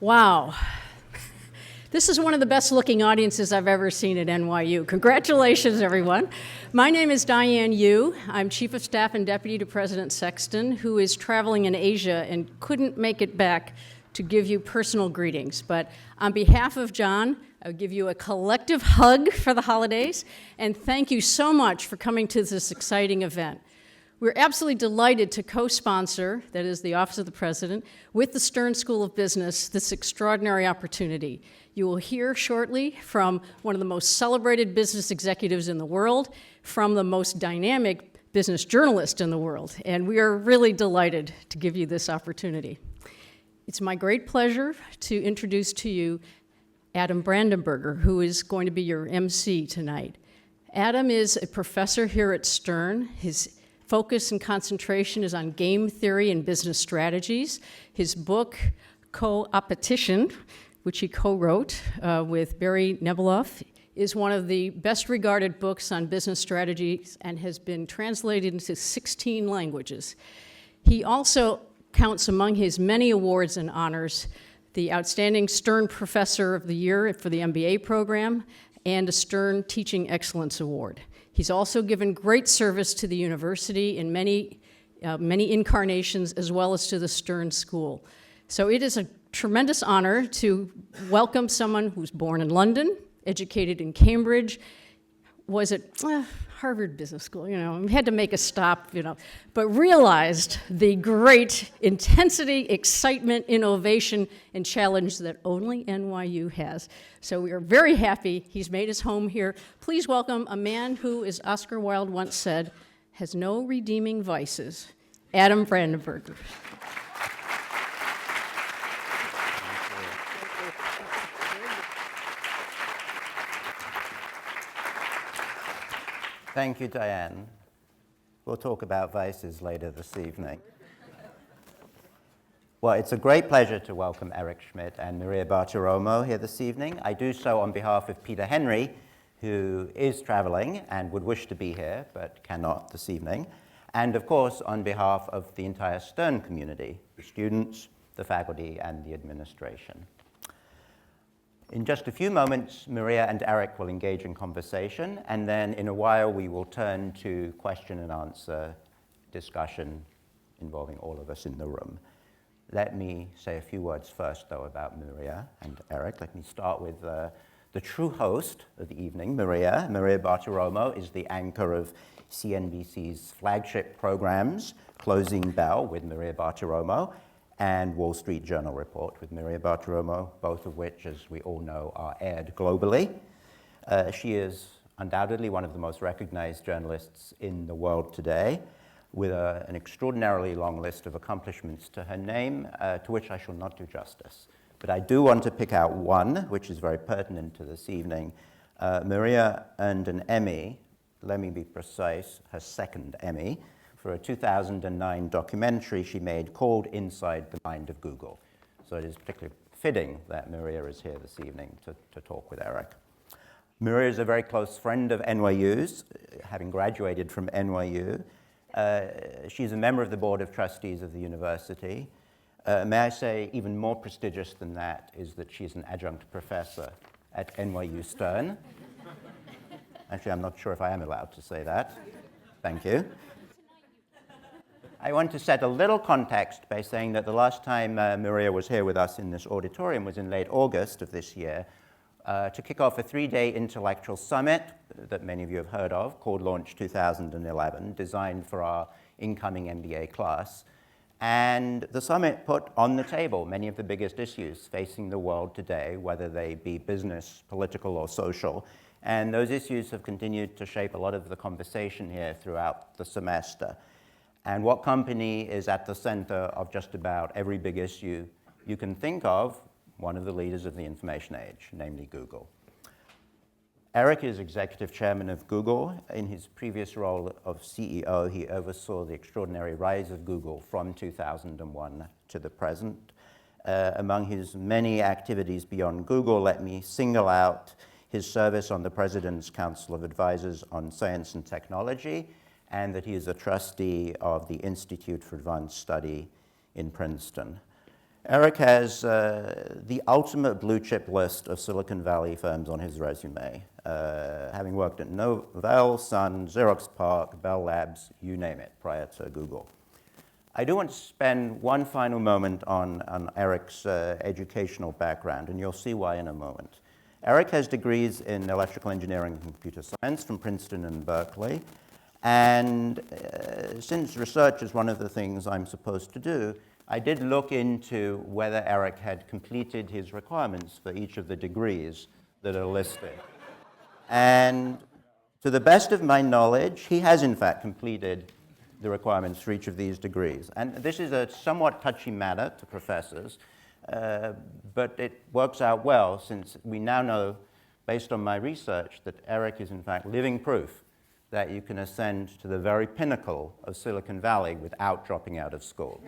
Wow. This is one of the best looking audiences I've ever seen at NYU. Congratulations, everyone. My name is Diane Yu. I'm Chief of Staff and Deputy to President Sexton, who is traveling in Asia and couldn't make it back to give you personal greetings. But on behalf of John, I'll give you a collective hug for the holidays, and thank you so much for coming to this exciting event. We're absolutely delighted to co-sponsor, that is the Office of the President, with the Stern School of Business, this extraordinary opportunity. You will hear shortly from one of the most celebrated business executives in the world, from the most dynamic business journalist in the world, and we are really delighted to give you this opportunity. It's my great pleasure to introduce to you Adam Brandenburger, who is going to be your MC tonight. Adam is a professor here at Stern. His focus and concentration is on game theory and business strategies. His book, Co-Opetition, which he co-wrote with Barry Nebeloff, is one of the best regarded books on business strategies and has been translated into 16 languages. He also counts among his many awards and honors the Outstanding Stern Professor of the Year for the MBA program and a Stern Teaching Excellence Award. He's also given great service to the university in many incarnations, as well as to the Stern School. So it is a tremendous honor to welcome someone who's born in London, educated in Cambridge, was at Harvard Business School, had to make a stop, but realized the great intensity, excitement, innovation, and challenge that only NYU has. So we are very happy he's made his home here. Please welcome a man who, as Oscar Wilde once said, has no redeeming vices, Adam Brandenburger. Thank you, Diane. We'll talk about vices later this evening. Well, it's a great pleasure to welcome Eric Schmidt and Maria Bartiromo here this evening. I do so on behalf of Peter Henry, who is traveling and would wish to be here, but cannot this evening. And of course, on behalf of the entire Stern community, the students, the faculty, and the administration. In just a few moments, Maria and Eric will engage in conversation, and then in a while we will turn to question and answer discussion involving all of us in the room. Let me say a few words first, though, about Maria and Eric. Let me start with the true host of the evening, Maria. Maria Bartiromo is the anchor of CNBC's flagship programs, Closing Bell with Maria Bartiromo, and Wall Street Journal Report with Maria Bartiromo, both of which, as we all know, are aired globally. She is undoubtedly one of the most recognized journalists in the world today, with an extraordinarily long list of accomplishments to her name, to which I shall not do justice. But I do want to pick out one, which is very pertinent to this evening. Maria earned an Emmy, let me be precise, her second Emmy, for a 2009 documentary she made called Inside the Mind of Google. So it is particularly fitting that Maria is here this evening to talk with Eric. Maria is a very close friend of NYU's, having graduated from NYU. She's a member of the Board of Trustees of the university. May I say, even more prestigious than that is that she's an adjunct professor at NYU Stern. Actually, I'm not sure if I am allowed to say that. Thank you. I want to set a little context by saying that the last time Maria was here with us in this auditorium was in late August of this year to kick off a 3-day intellectual summit that many of you have heard of, called Launch 2011, designed for our incoming MBA class. And the summit put on the table many of the biggest issues facing the world today, whether they be business, political, or social. And those issues have continued to shape a lot of the conversation here throughout the semester. And what company is at the center of just about every big issue you can think of? One of the leaders of the information age, namely Google. Eric is executive chairman of Google. In his previous role of CEO, he oversaw the extraordinary rise of Google from 2001 to the present. Among his many activities beyond Google, let me single out his service on the President's Council of Advisors on Science and Technology, and that he is a trustee of the Institute for Advanced Study in Princeton. Eric has the ultimate blue chip list of Silicon Valley firms on his resume, having worked at Novell, Sun, Xerox PARC, Bell Labs, you name it, prior to Google. I do want to spend one final moment on Eric's educational background, and you'll see why in a moment. Eric has degrees in electrical engineering and computer science from Princeton and Berkeley, and since research is one of the things I'm supposed to do, I did look into whether Eric had completed his requirements for each of the degrees that are listed. And to the best of my knowledge, he has in fact completed the requirements for each of these degrees. And this is a somewhat touchy matter to professors, but it works out well since we now know, based on my research, that Eric is in fact living proof that you can ascend to the very pinnacle of Silicon Valley without dropping out of school.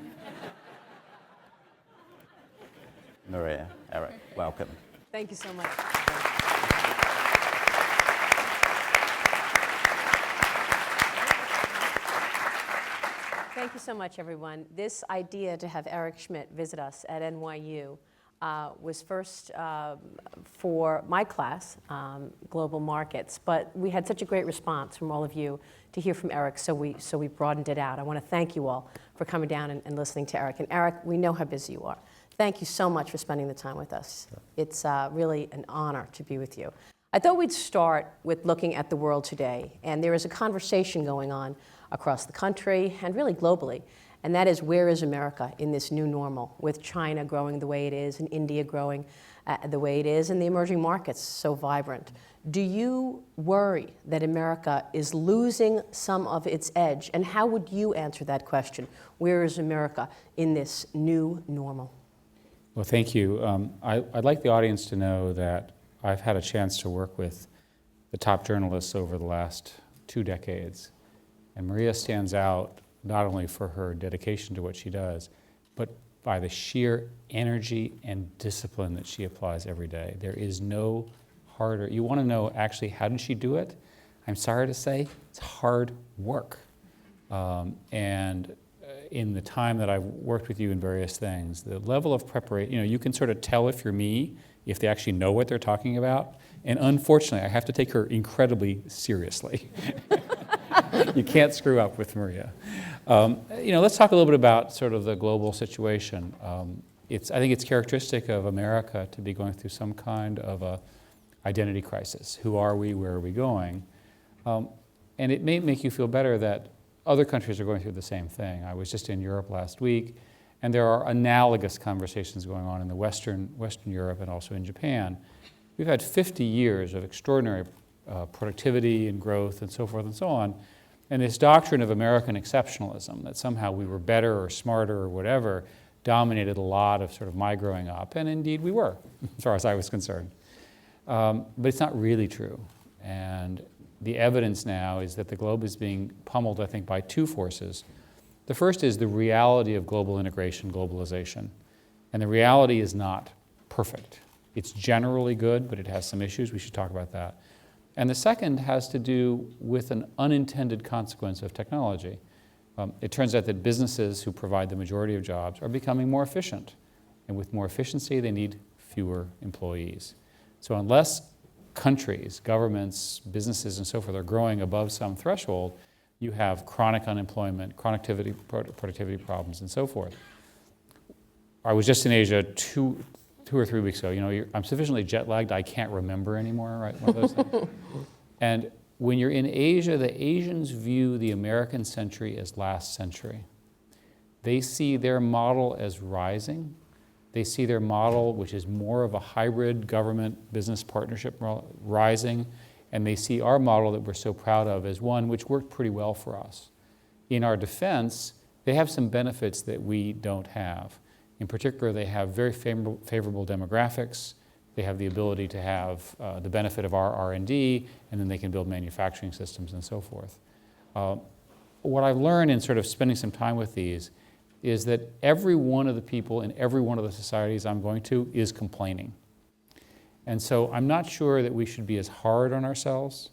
Maria, Eric, welcome. Thank you so much. Thank you so much, everyone. This idea to have Eric Schmidt visit us at NYU was first for my class, Global Markets, but we had such a great response from all of you to hear from Eric, so we broadened it out. I want to thank you all for coming down and listening to Eric. And Eric, we know how busy you are. Thank you so much for spending the time with us. It's really an honor to be with you. I thought we'd start with looking at the world today, and there is a conversation going on across the country and really globally, and that is, where is America in this new normal, with China growing the way it is and India growing the way it is and the emerging markets so vibrant? Do you worry that America is losing some of its edge, and how would you answer that question? Where is America in this new normal? Well, thank you. I'd like the audience to know that I've had a chance to work with the top journalists over the last 2 decades. And Maria stands out not only for her dedication to what she does, but by the sheer energy and discipline that she applies every day. There is no harder. You want to know, actually, how did she do it? I'm sorry to say, it's hard work. And in the time that I've worked with you in various things, the level of preparation, you can sort of tell if you're me, if they actually know what they're talking about. And unfortunately, I have to take her incredibly seriously. You can't screw up with Maria. Let's talk a little bit about sort of the global situation. I think it's characteristic of America to be going through some kind of a identity crisis. Who are we? Where are we going? And it may make you feel better that other countries are going through the same thing. I was just in Europe last week, and there are analogous conversations going on in the Western Europe and also in Japan. We've had 50 years of extraordinary productivity and growth and so forth and so on. And this doctrine of American exceptionalism, that somehow we were better or smarter or whatever, dominated a lot of sort of my growing up. And indeed we were, as far as I was concerned. But it's not really true. And the evidence now is that the globe is being pummeled, I think, by 2 forces. The first is the reality of global integration, globalization. And the reality is not perfect. It's generally good, but it has some issues. We should talk about that. And the second has to do with an unintended consequence of technology. It turns out that businesses who provide the majority of jobs are becoming more efficient. And with more efficiency, they need fewer employees. So unless countries, governments, businesses, and so forth are growing above some threshold, you have chronic unemployment, productivity problems, and so forth. I was just in Asia two or three weeks ago. I'm sufficiently jet lagged, I can't remember anymore, right? One of those things. And when you're in Asia, the Asians view the American century as last century. They see their model as rising. They see their model, which is more of a hybrid government-business partnership, rising. And they see our model that we're so proud of as one which worked pretty well for us. In our defense, they have some benefits that we don't have. In particular, they have very favorable demographics. They have the ability to have the benefit of our R&D, and then they can build manufacturing systems and so forth. What I've learned in sort of spending some time with these is that every one of the people in every one of the societies I'm going to is complaining. And so I'm not sure that we should be as hard on ourselves.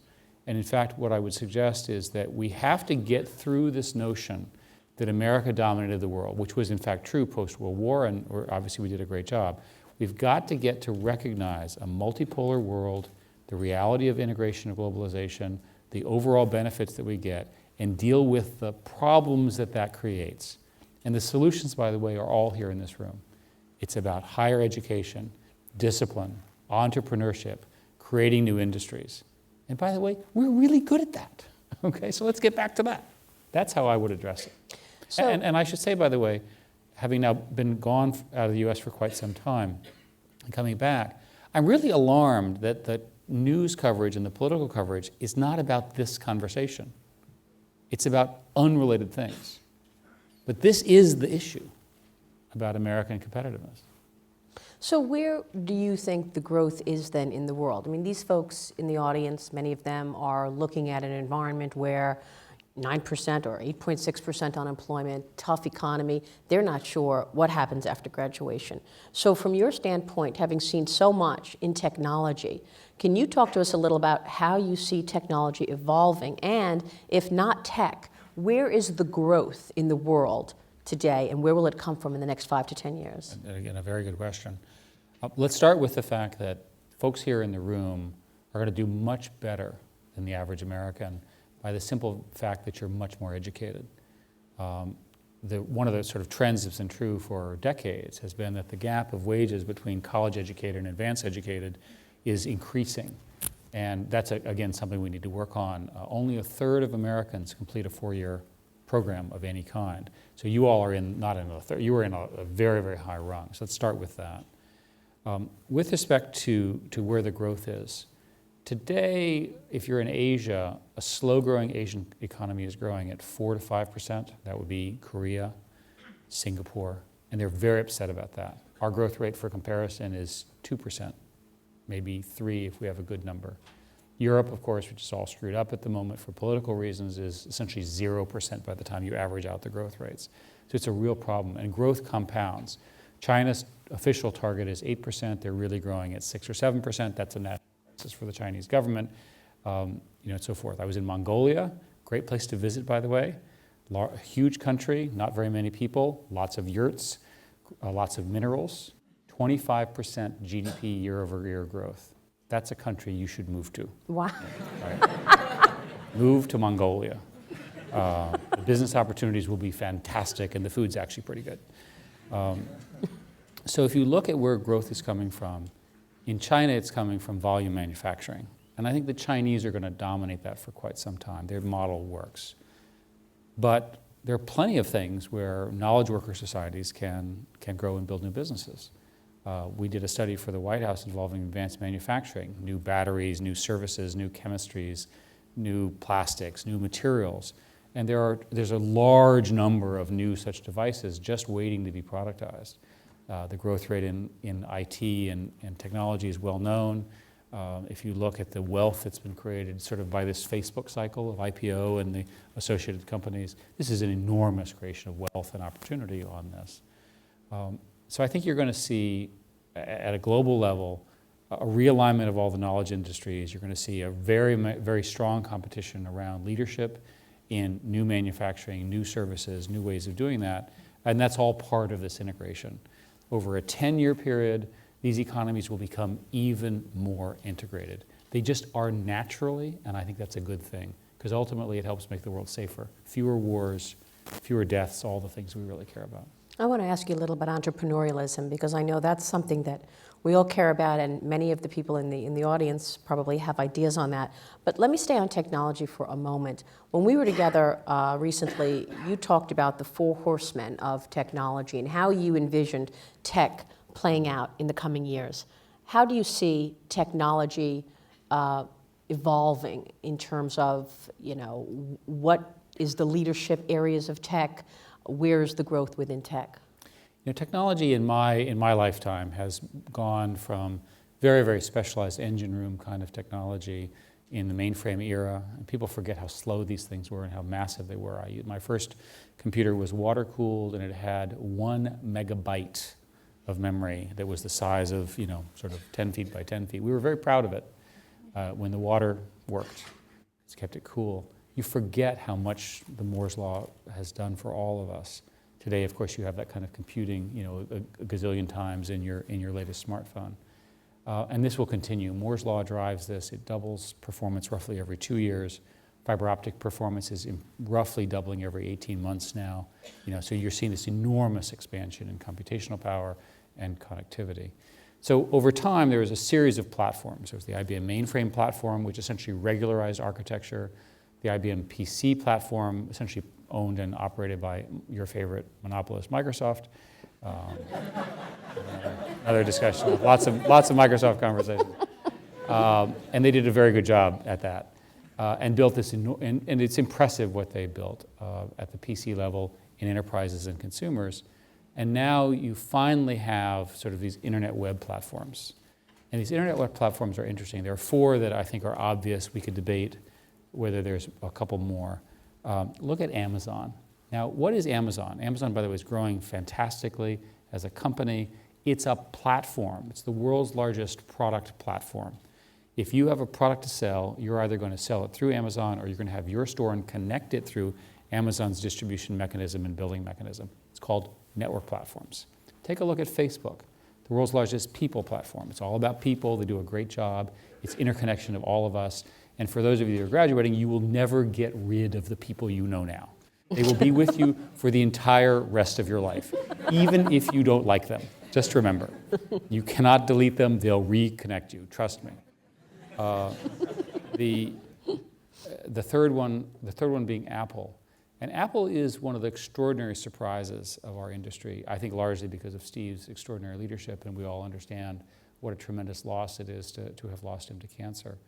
And in fact, what I would suggest is that we have to get through this notion that America dominated the world, which was in fact true post-World War, and obviously we did a great job. We've got to get to recognize a multipolar world, the reality of integration and globalization, the overall benefits that we get, and deal with the problems that that creates. And the solutions, by the way, are all here in this room. It's about higher education, discipline, entrepreneurship, creating new industries. And by the way, we're really good at that. Okay, so let's get back to that. That's how I would address it. So, and I should say, by the way, having now been gone out of the US for quite some time and coming back, I'm really alarmed that the news coverage and the political coverage is not about this conversation. It's about unrelated things. But this is the issue about American competitiveness. so where do you think the growth is then in the world? I mean, these folks in the audience, many of them are looking at an environment where 9% or 8.6% unemployment, tough economy. They're not sure what happens after graduation. So from your standpoint, having seen so much in technology, can you talk to us a little about how you see technology evolving? And if not tech, where is the growth in the world today, and where will it come from in the next 5 to 10 years? And again, a very good question. Let's start with the fact that folks here in the room are going to do much better than the average American by the simple fact that you're much more educated. One of the sort of trends that's been true for decades has been that the gap of wages between college educated and advanced educated is increasing. And that's, again, something we need to work on. Only a third of Americans complete a 4-year program of any kind. So you all are not in a third, you are in a very, very high rung. So let's start with that. With respect to where the growth is, today, if you're in Asia, a slow-growing Asian economy is growing at 4 to 5%. That would be Korea, Singapore, and they're very upset about that. Our growth rate for comparison is 2%, maybe 3% if we have a good number. Europe, of course, which is all screwed up at the moment for political reasons, is essentially 0% by the time you average out the growth rates. So it's a real problem, and growth compounds. China's official target is 8%. They're really growing at 6 or 7%. That's a national crisis for the Chinese government, and so forth. I was in Mongolia, great place to visit, by the way. Huge country, not very many people, lots of yurts, lots of minerals, 25% GDP year-over-year growth. That's a country you should move to. Wow. Right? Move to Mongolia. The business opportunities will be fantastic, and the food's actually pretty good. So if you look at where growth is coming from, in China it's coming from volume manufacturing. And I think the Chinese are going to dominate that for quite some time. Their model works. But there are plenty of things where knowledge worker societies can grow and build new businesses. We did a study for the White House involving advanced manufacturing, new batteries, new services, new chemistries, new plastics, new materials. And there's a large number of new such devices just waiting to be productized. The growth rate in IT and technology is well known. If you look at the wealth that's been created sort of by this Facebook cycle of IPO and the associated companies, this is an enormous creation of wealth and opportunity on this. So I think you're going to see, at a global level, a realignment of all the knowledge industries. You're going to see a very, very strong competition around leadership in new manufacturing, new services, new ways of doing that. And that's all part of this integration. Over a 10-year period, these economies will become even more integrated. They just are naturally, and I think that's a good thing, because ultimately it helps make the world safer. Fewer wars, fewer deaths, all the things we really care about. I want to ask you a little about entrepreneurialism, because I know that's something that we all care about, and many of the people in the audience probably have ideas on that. But let me stay on technology for a moment. When we were together recently, you talked about the 4 horsemen of technology and how you envisioned tech playing out in the coming years. How do you see technology evolving in terms of, what is the leadership areas of tech? Where's the growth within tech? Technology in my lifetime has gone from very, very specialized engine room kind of technology in the mainframe era. And people forget how slow these things were and how massive they were. My first computer was water-cooled, and it had 1 megabyte of memory that was the size of, sort of 10 feet by 10 feet. We were very proud of it when the water worked. It's kept it cool. you forget how much the Moore's Law has done for all of us. Today, of course, you have that kind of computing, a gazillion times in your latest smartphone. And this will continue. Moore's Law drives this. It doubles performance roughly every 2 years. Fiber optic performance is roughly doubling every 18 months now. So you're seeing this enormous expansion in computational power and connectivity. So over time, there was a series of platforms. There was the IBM mainframe platform, which essentially regularized architecture. The IBM PC platform, essentially owned and operated by your favorite monopolist, Microsoft. Another discussion. Lots of Microsoft conversation. And they did a very good job at that. And built this, and it's impressive what they built at the PC level in enterprises and consumers. And now you finally have sort of these internet web platforms. And these internet web platforms are interesting. There are 4 that I think are obvious. We could debate whether there's a couple more. Look at Amazon. Now, what is Amazon? Amazon, by the way, is growing fantastically as a company. It's a platform. It's the world's largest product platform. If you have a product to sell, you're either going to sell it through Amazon or you're going to have your store and connect it through Amazon's distribution mechanism and billing mechanism. It's called network platforms. Take a look at Facebook, the world's largest people platform. It's all about people. They do a great job. It's interconnection of all of us. And for those of you who are graduating, you will never get rid of the people you know now. They will be with you for the entire rest of your life, even if you don't like them. Just remember, you cannot delete them. They'll reconnect you. Trust me. The third one being Apple. And Apple is one of the extraordinary surprises of our industry, I think largely because of Steve's extraordinary leadership, and we all understand what a tremendous loss it is to have lost him to cancer.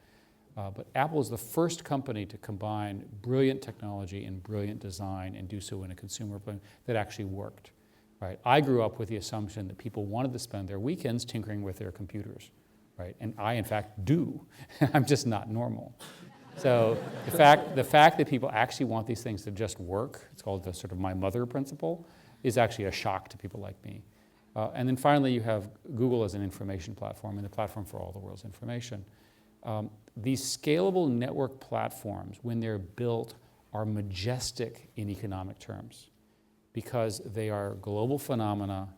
But Apple is the first company to combine brilliant technology and brilliant design and do so in a consumer plan that actually worked. Right? I grew up with the assumption that people wanted to spend their weekends tinkering with their computers. Right? And I, in fact, do. I'm just not normal. So the fact that people actually want these things to just work, it's called the sort of my mother principle, is actually a shock to people like me. And then finally, you have Google as an information platform and the platform for all the world's information. These scalable network platforms, when they're built, are majestic in economic terms because they are global phenomena,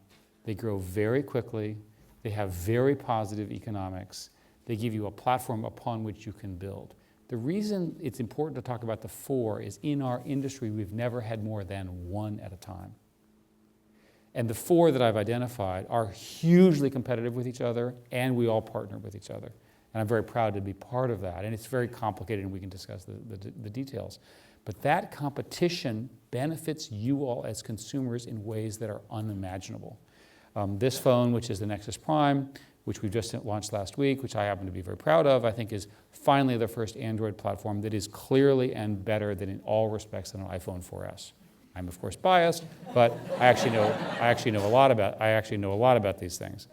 they grow very quickly, they have very positive economics, they give you a platform upon which you can build. The reason it's important to talk about the 4 is in our industry, we've never had more than 1 at a time. And the 4 that I've identified are hugely competitive with each other, and we all partner with each other. And I'm very proud to be part of that. And it's very complicated, and we can discuss the details. But that competition benefits you all as consumers in ways that are unimaginable. This phone, which is the Nexus Prime, which we just launched last week, which I happen to be very proud of, I think is finally the first Android platform that is clearly and better than in all respects than an iPhone 4S. I'm of course biased, but I actually know a lot about these things.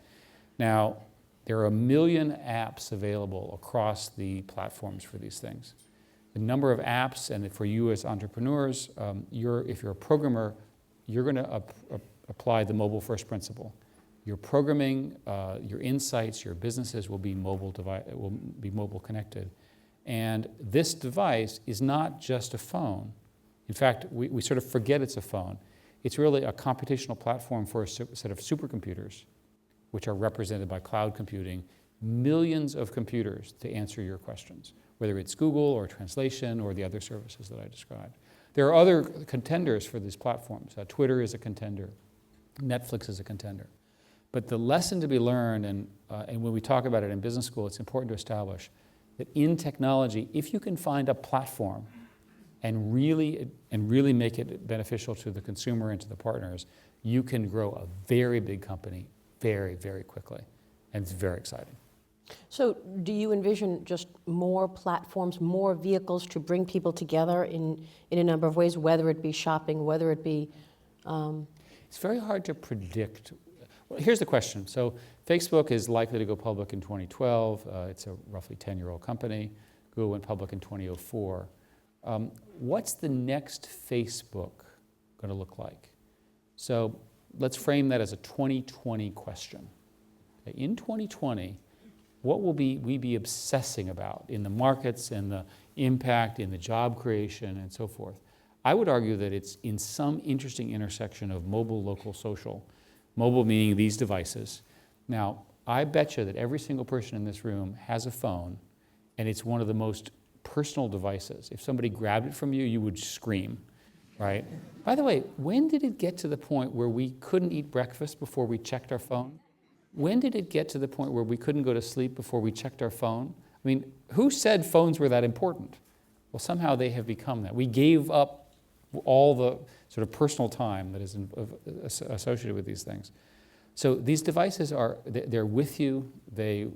Now, there are 1 million apps available across the platforms for these things. The number of apps, and for you as entrepreneurs, if you're a programmer, you're going to apply the mobile-first principle. Your programming, your insights, your businesses will be mobile connected. And this device is not just a phone. In fact, we sort of forget it's a phone. It's really a computational platform for a set of supercomputers, which are represented by cloud computing, millions of computers to answer your questions, whether it's Google or translation or the other services that I described. There are other contenders for these platforms. Twitter is a contender. Netflix is a contender. But the lesson to be learned, and when we talk about it in business school, it's important to establish that in technology, if you can find a platform and really make it beneficial to the consumer and to the partners, you can grow a very big company very, very quickly. And it's very exciting. So do you envision just more platforms, more vehicles to bring people together in a number of ways, whether it be shopping, whether it be... It's very hard to predict. Well, here's the question. So Facebook is likely to go public in 2012. It's a roughly 10-year-old company. Google went public in 2004. What's the next Facebook going to look like? So let's frame that as a 2020 question. In 2020, what will we be obsessing about in the markets and the impact in the job creation and so forth? I would argue that it's in some interesting intersection of mobile, local, social. Mobile meaning these devices. Now, I bet you that every single person in this room has a phone, and it's one of the most personal devices. If somebody grabbed it from you, you would scream, right? By the way, when did it get to the point where we couldn't eat breakfast before we checked our phone? When did it get to the point where we couldn't go to sleep before we checked our phone? I mean, who said phones were that important? Well, somehow they have become that. We gave up all the sort of personal time that is associated with these things. So these devices they're with you. They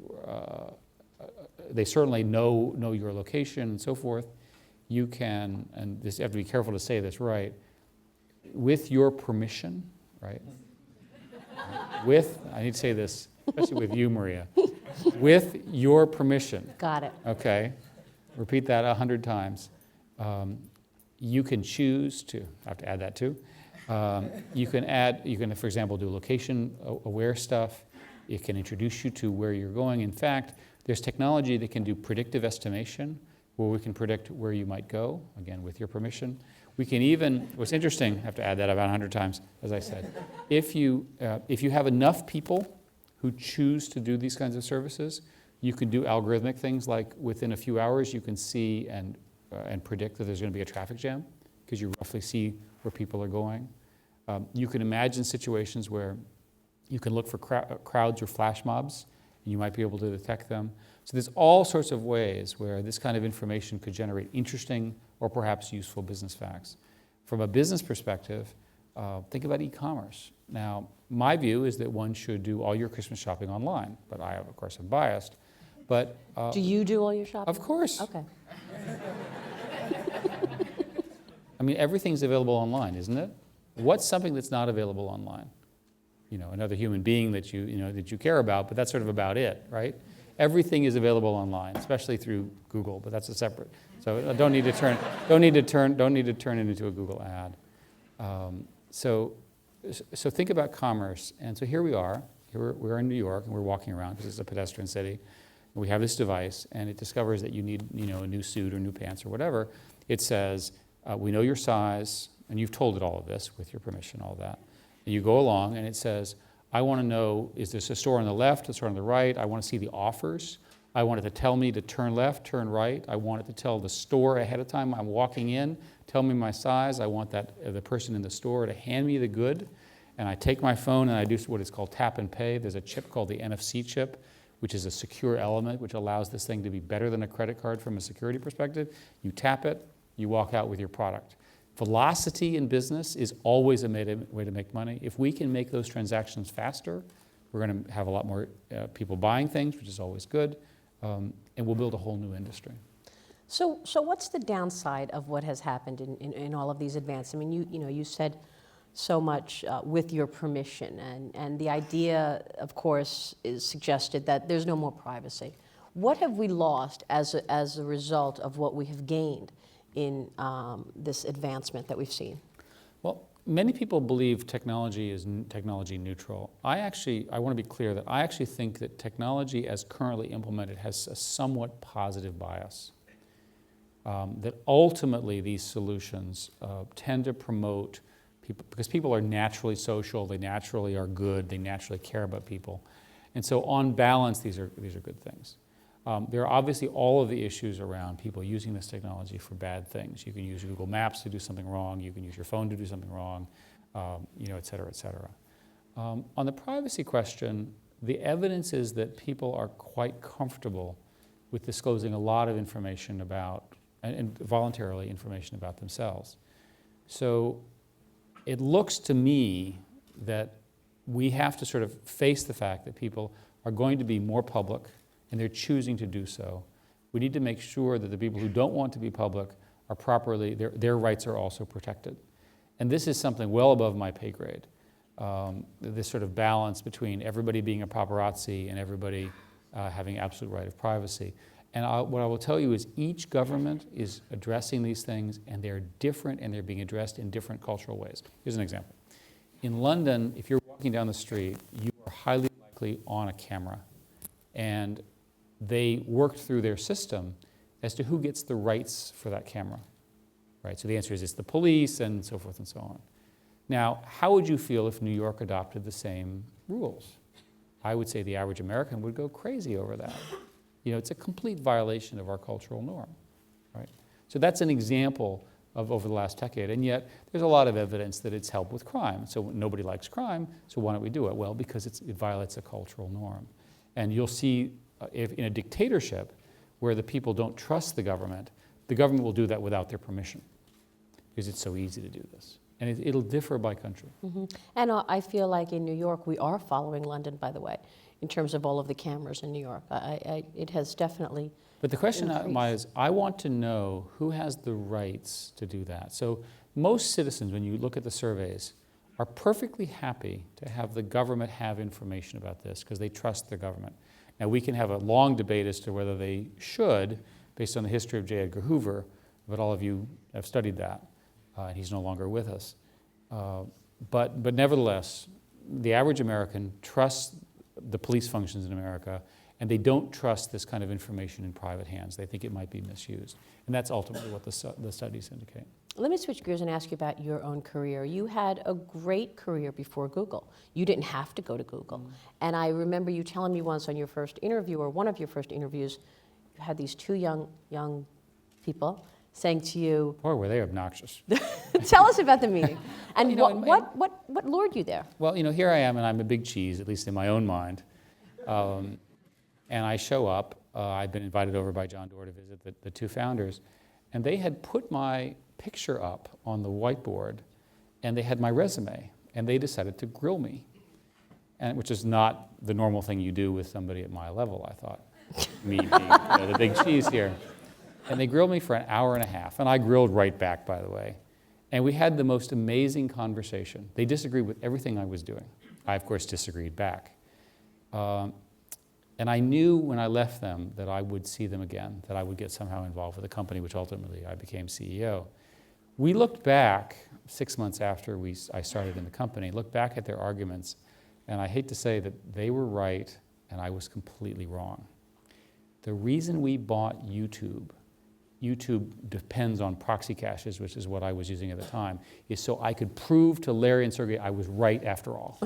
certainly know your location and so forth. You can, and you have to be careful to say this right, with your permission, right? I need to say this, especially with you, Maria. With your permission. Got it. Okay. Repeat that 100 times. You can choose to, I have to add that too. You can, for example, do location-aware stuff. It can introduce you to where you're going. In fact, there's technology that can do predictive estimation, where we can predict where you might go, again, with your permission. We can even, what's interesting, I have to add that about 100 times, as I said, if you have enough people who choose to do these kinds of services, you can do algorithmic things like within a few hours you can see and predict that there's going to be a traffic jam because you roughly see where people are going. You can imagine situations where you can look for crowds or flash mobs, and you might be able to detect them. So there's all sorts of ways where this kind of information could generate interesting or perhaps useful business facts. From a business perspective, think about e-commerce. Now, my view is that one should do all your Christmas shopping online, but I, of course, am biased. But Do you do all your shopping? of course. Okay. I mean, everything's available online, isn't it? What's something that's not available online? Another human being that you care about, but that's sort of about it, right? Everything is available online, especially through Google, but that's a separate. So don't need to turn it into a Google ad. So think about commerce, and so here we are. We're in New York, and we're walking around because it's a pedestrian city. We have this device, and it discovers that you need, a new suit or new pants or whatever. It says, we know your size, and you've told it all of this with your permission, all that. And you go along, and it says, I want to know, is this a store on the left, a store on the right? I want to see the offers. I want it to tell me to turn left, turn right. I want it to tell the store ahead of time I'm walking in, tell me my size. I want the person in the store to hand me the good. And I take my phone, and I do what is called tap and pay. There's a chip called the NFC chip, which is a secure element, which allows this thing to be better than a credit card from a security perspective. You tap it, you walk out with your product. Velocity in business is always a way to make money. If we can make those transactions faster, we're going to have a lot more people buying things, which is always good, and we'll build a whole new industry. So what's the downside of what has happened in all of these advances? I mean, you said so much with your permission, and the idea, of course, is suggested that there's no more privacy. What have we lost as a result of what we have gained in this advancement that we've seen? Well, many people believe technology is technology neutral. I want to be clear that I actually think that technology as currently implemented has a somewhat positive bias. That ultimately these solutions tend to promote people, because people are naturally social, they naturally are good, they naturally care about people. And so on balance, these are good things. There are obviously all of the issues around people using this technology for bad things. You can use Google Maps to do something wrong. You can use your phone to do something wrong, et cetera, et cetera. On the privacy question, the evidence is that people are quite comfortable with disclosing a lot of information about, and voluntarily information about themselves. So it looks to me that we have to sort of face the fact that people are going to be more public, and they're choosing to do so. We need to make sure that the people who don't want to be public are properly, their rights are also protected. And this is something well above my pay grade. This sort of balance between everybody being a paparazzi and everybody having absolute right of privacy. And what I will tell you is each government is addressing these things, and they're different, and they're being addressed in different cultural ways. Here's an example. In London, if you're walking down the street, you are highly likely on a camera. And they worked through their system as to who gets the rights for that camera, right? So the answer is it's the police and so forth and so on. Now, how would you feel if New York adopted the same rules? I would say the average American would go crazy over that. You know, it's a complete violation of our cultural norm, right? So that's an example of over the last decade, and yet there's a lot of evidence that it's helped with crime. So nobody likes crime, so why don't we do it? Well, because it violates a cultural norm. And you'll see if in a dictatorship where the people don't trust the government will do that without their permission because it's so easy to do this. And it'll differ by country. Mm-hmm. And I feel like in New York, we are following London, by the way, in terms of all of the cameras in New York. It has definitely But the question increased. is, I want to know who has the rights to do that. So most citizens, when you look at the surveys, are perfectly happy to have the government have information about this because they trust the government. Now, we can have a long debate as to whether they should, based on the history of J. Edgar Hoover, but all of you have studied that. He's no longer with us. But nevertheless, the average American trusts the police functions in America, and they don't trust this kind of information in private hands. They think it might be misused. And that's ultimately what the studies indicate. Let me switch gears and ask you about your own career. You had a great career before Google. You didn't have to go to Google. And I remember you telling me once on your first interview, or one of your first interviews, you had these two young people saying to you, Boy, were they obnoxious. tell us about the meeting. And You know, what lured you there? Well, you know, here I am, and I'm a big cheese, at least in my own mind. And I show up. I've been invited over by John Doerr to visit the two founders. And they had put my picture up on the whiteboard, and they had my resume. And they decided to grill me, which is not the normal thing you do with somebody at my level, I thought. Me being the big cheese here. And they grilled me for an hour and a half. And I grilled right back, by the way. And we had the most amazing conversation. They disagreed with everything I was doing. I, of course, disagreed back. And I knew when I left them that I would see them again, that I would get somehow involved with the company, which ultimately I became CEO. We looked back 6 months after I started in the company, looked back at their arguments, and I hate to say that they were right and I was completely wrong. The reason we bought YouTube depends on proxy caches, which is what I was using at the time, is so I could prove to Larry and Sergey I was right after all.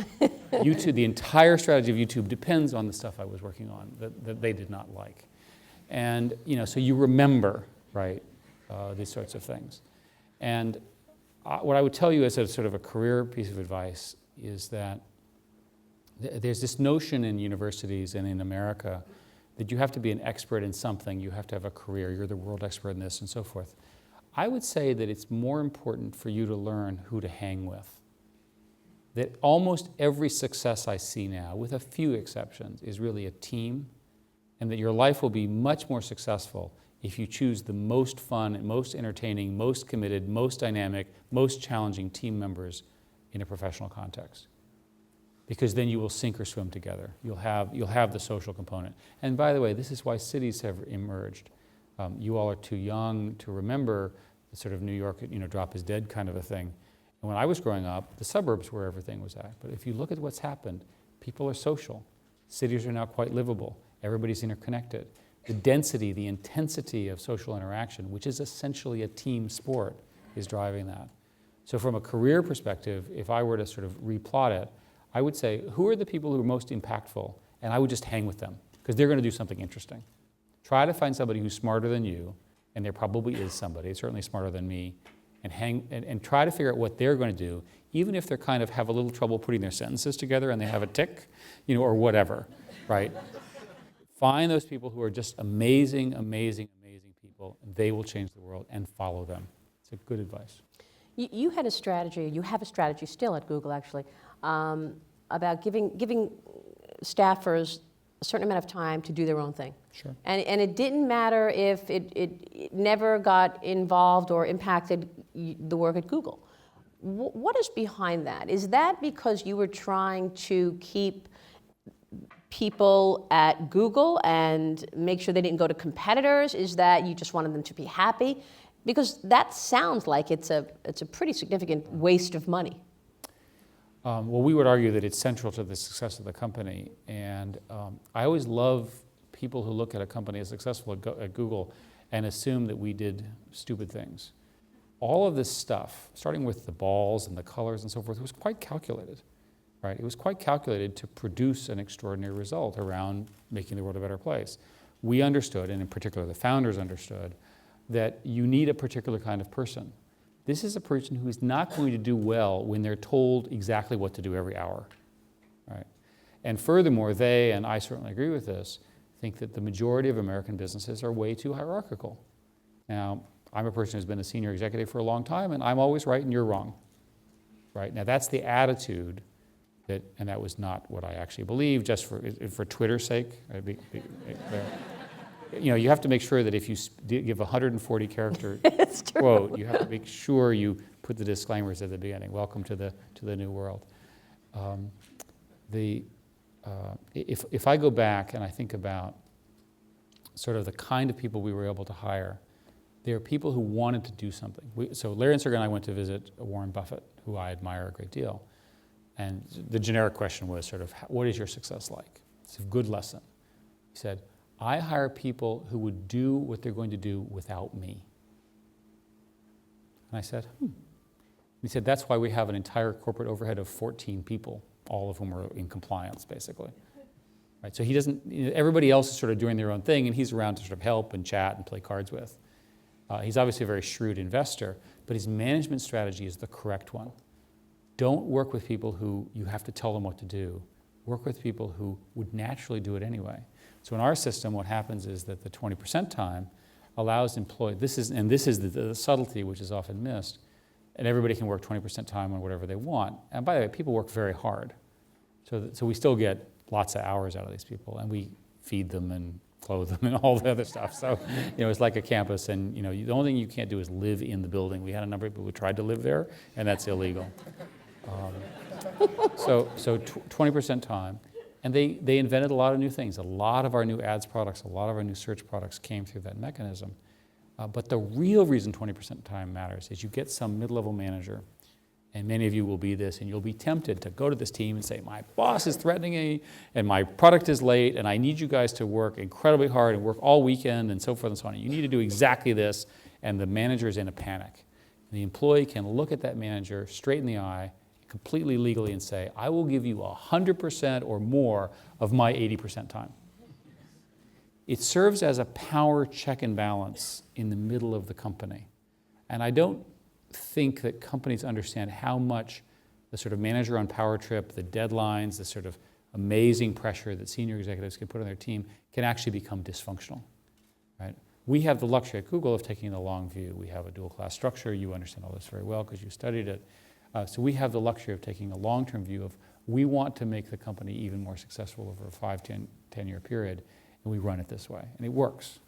YouTube, the entire strategy of YouTube depends on the stuff I was working on that they did not like. And, you know, so you remember, right, these sorts of things. And what I would tell you as a sort of a career piece of advice is that there's this notion in universities and in America that you have to be an expert in something, you have to have a career, you're the world expert in this, and so forth. I would say that it's more important for you to learn who to hang with. That almost every success I see now, with a few exceptions, is really a team, and that your life will be much more successful if you choose the most fun, most entertaining, most committed, most dynamic, most challenging team members in a professional context. Because then you will sink or swim together. You'll have the social component. And by the way, this is why cities have emerged. You all are too young to remember the sort of New York, drop is dead kind of a thing. And when I was growing up, the suburbs were everything was at. But if you look at what's happened, people are social. Cities are now quite livable. Everybody's interconnected. The density, the intensity of social interaction, which is essentially a team sport, is driving that. So from a career perspective, if I were to sort of replot it, I would say, who are the people who are most impactful? And I would just hang with them, because they're going to do something interesting. Try to find somebody who's smarter than you, and there probably is somebody, certainly smarter than me, and try to figure out what they're going to do, even if they're kind of have a little trouble putting their sentences together and they have a tic, or whatever, right? Find those people who are just amazing, amazing, amazing people, and they will change the world, and follow them. It's a good advice. You had a strategy, you have a strategy still at Google actually, about giving staffers a certain amount of time to do their own thing. Sure. And it didn't matter if it never got involved or impacted the work at Google. What is behind that? Is that because you were trying to keep people at Google and make sure they didn't go to competitors? Is that you just wanted them to be happy? Because that sounds like it's a pretty significant waste of money. Well, we would argue that it's central to the success of the company. And I always love people who look at a company as successful at Google and assume that we did stupid things. All of this stuff, starting with the balls and the colors and so forth, was quite calculated, right? It was quite calculated to produce an extraordinary result around making the world a better place. We understood, and in particular the founders understood, that you need a particular kind of person. This is a person who is not going to do well when they're told exactly what to do every hour, right? And furthermore, they, and I certainly agree with this, think that the majority of American businesses are way too hierarchical. Now, I'm a person who's been a senior executive for a long time, and I'm always right and you're wrong, right? Now, that's the attitude and that was not what I actually believe, just for Twitter's sake. You have to make sure that if you give a 140-character quote, you have to make sure you put the disclaimers at the beginning. Welcome to the new world. If I go back and I think about sort of the kind of people we were able to hire, they are people who wanted to do something. So Larry and Sergey and I went to visit Warren Buffett, who I admire a great deal. And the generic question was sort of, what is your success like? It's a good lesson. He said, I hire people who would do what they're going to do without me. And I said, He said, that's why we have an entire corporate overhead of 14 people, all of whom are in compliance, basically. Right? So he doesn't, everybody else is sort of doing their own thing, and he's around to sort of help and chat and play cards with. He's obviously a very shrewd investor, but his management strategy is the correct one. Don't work with people who you have to tell them what to do. Work with people who would naturally do it anyway. So in our system, what happens is that the 20% time allows employees, this is the subtlety which is often missed, and everybody can work 20% time on whatever they want. And by the way, people work very hard. So we still get lots of hours out of these people, and we feed them and clothe them and all the other stuff. So, it's like a campus, and, the only thing you can't do is live in the building. We had a number of people who tried to live there, and that's illegal. So 20% time. And they invented a lot of new things. A lot of our new ads products, a lot of our new search products came through that mechanism. But the real reason 20% time matters is you get some mid-level manager, and many of you will be this, and you'll be tempted to go to this team and say, my boss is threatening me, and my product is late, and I need you guys to work incredibly hard and work all weekend and so forth and so on. And you need to do exactly this, and the manager is in a panic. And the employee can look at that manager straight in the eye, completely legally, and say, I will give you 100% or more of my 80% time. It serves as a power check and balance in the middle of the company. And I don't think that companies understand how much the sort of manager on power trip, the deadlines, the sort of amazing pressure that senior executives can put on their team can actually become dysfunctional, right? We have the luxury at Google of taking the long view. We have a dual class structure. You understand all this very well because you studied it. So we have the luxury of taking a long-term view of we want to make the company even more successful over a 5, 10-year period, and we run it this way, and it works.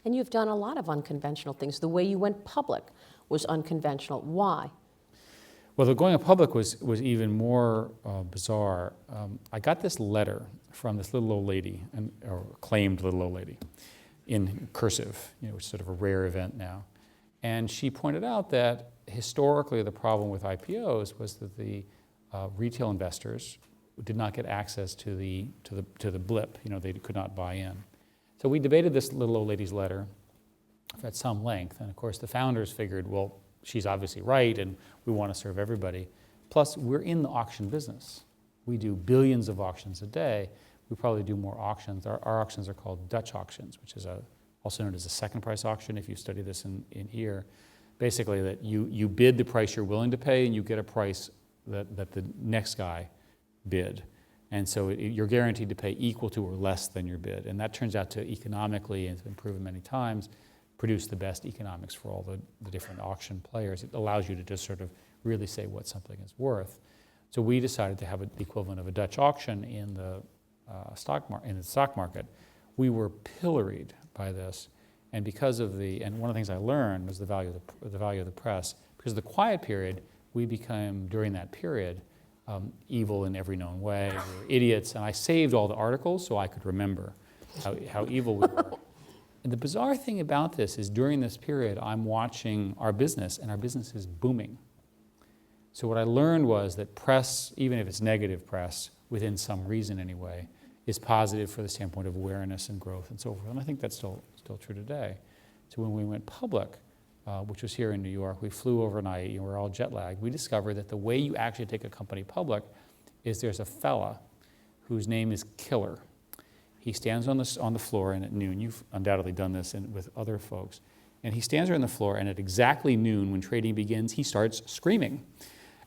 And you've done a lot of unconventional things. The way you went public was unconventional. Why? Well, the going public was even more bizarre. I got this letter from this little old lady, or claimed little old lady, in cursive, which is sort of a rare event now. And she pointed out that historically the problem with IPOs was that the retail investors did not get access to the blip. They could not buy in. So we debated this little old lady's letter at some length, and of course the founders figured, well, she's obviously right, and we want to serve everybody. Plus, we're in the auction business. We do billions of auctions a day. We probably do more auctions. Our auctions are called Dutch auctions, which is also known as a second price auction, if you study this in here. Basically, that you bid the price you're willing to pay, and you get a price that the next guy bid. And so you're guaranteed to pay equal to or less than your bid. And that turns out to economically, and it's been proven many times, produce the best economics for all the different auction players. It allows you to just sort of really say what something is worth. So we decided to have the equivalent of a Dutch auction in the stock market. We were pilloried by this, and and one of the things I learned was the value of the press. Because of the quiet period, we became, during that period, evil in every known way. We were idiots, and I saved all the articles so I could remember how evil we were. And the bizarre thing about this is during this period, I'm watching our business, and our business is booming. So what I learned was that press, even if it's negative press, within some reason anyway, is positive for the standpoint of awareness and growth and so forth. And I think that's still true today. So when we went public, which was here in New York, we flew overnight, and we're all jet lagged. We discovered that the way you actually take a company public is there's a fella whose name is Killer. He stands on the floor, and at noon, you've undoubtedly done this with other folks, and he stands there on the floor, and at exactly noon, when trading begins, he starts screaming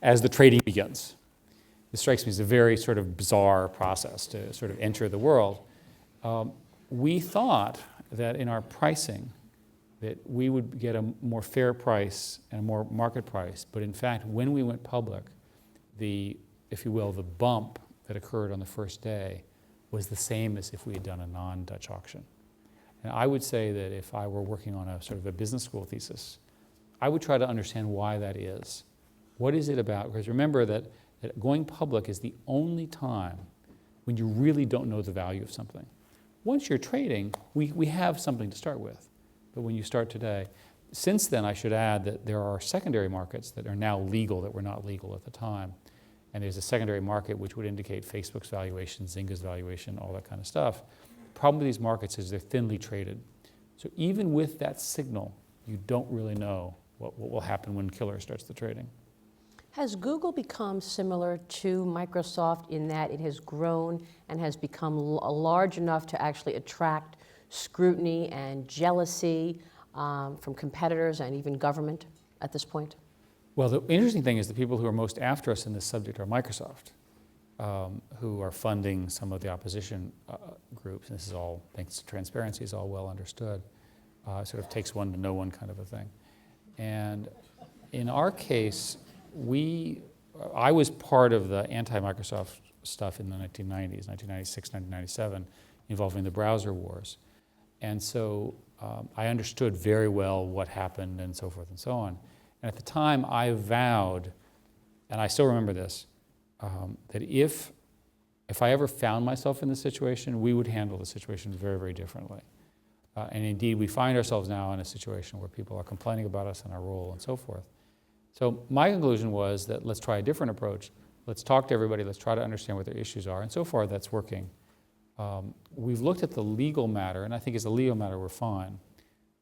as the trading begins. This strikes me as a very sort of bizarre process to sort of enter the world. We thought that in our pricing, that we would get a more fair price and a more market price, but in fact, when we went public, if you will, the bump that occurred on the first day was the same as if we had done a non-Dutch auction. And I would say that if I were working on a sort of a business school thesis, I would try to understand why that is. What is it about? Because remember that going public is the only time when you really don't know the value of something. Once you're trading, we have something to start with. But when you start today, since then I should add that there are secondary markets that are now legal that were not legal at the time. And there's a secondary market which would indicate Facebook's valuation, Zynga's valuation, all that kind of stuff. The problem with these markets is they're thinly traded. So even with that signal, you don't really know what will happen when Killer starts the trading. Has Google become similar to Microsoft in that it has grown and has become large enough to actually attract scrutiny and jealousy from competitors and even government at this point? Well, the interesting thing is the people who are most after us in this subject are Microsoft, who are funding some of the opposition groups. And this is all, thanks to transparency, is all well understood. Sort of takes one to know one kind of a thing. And in our case, I was part of the anti-Microsoft stuff in the 1990s, 1996, 1997, involving the browser wars. And so I understood very well what happened and so forth and so on. And at the time, I vowed, and I still remember this, that if I ever found myself in this situation, we would handle the situation very, very differently. And indeed, we find ourselves now in a situation where people are complaining about us and our role and so forth. So my conclusion was that let's try a different approach. Let's talk to everybody. Let's try to understand what their issues are. And so far, that's working. We've looked at the legal matter, and I think as a legal matter, we're fine.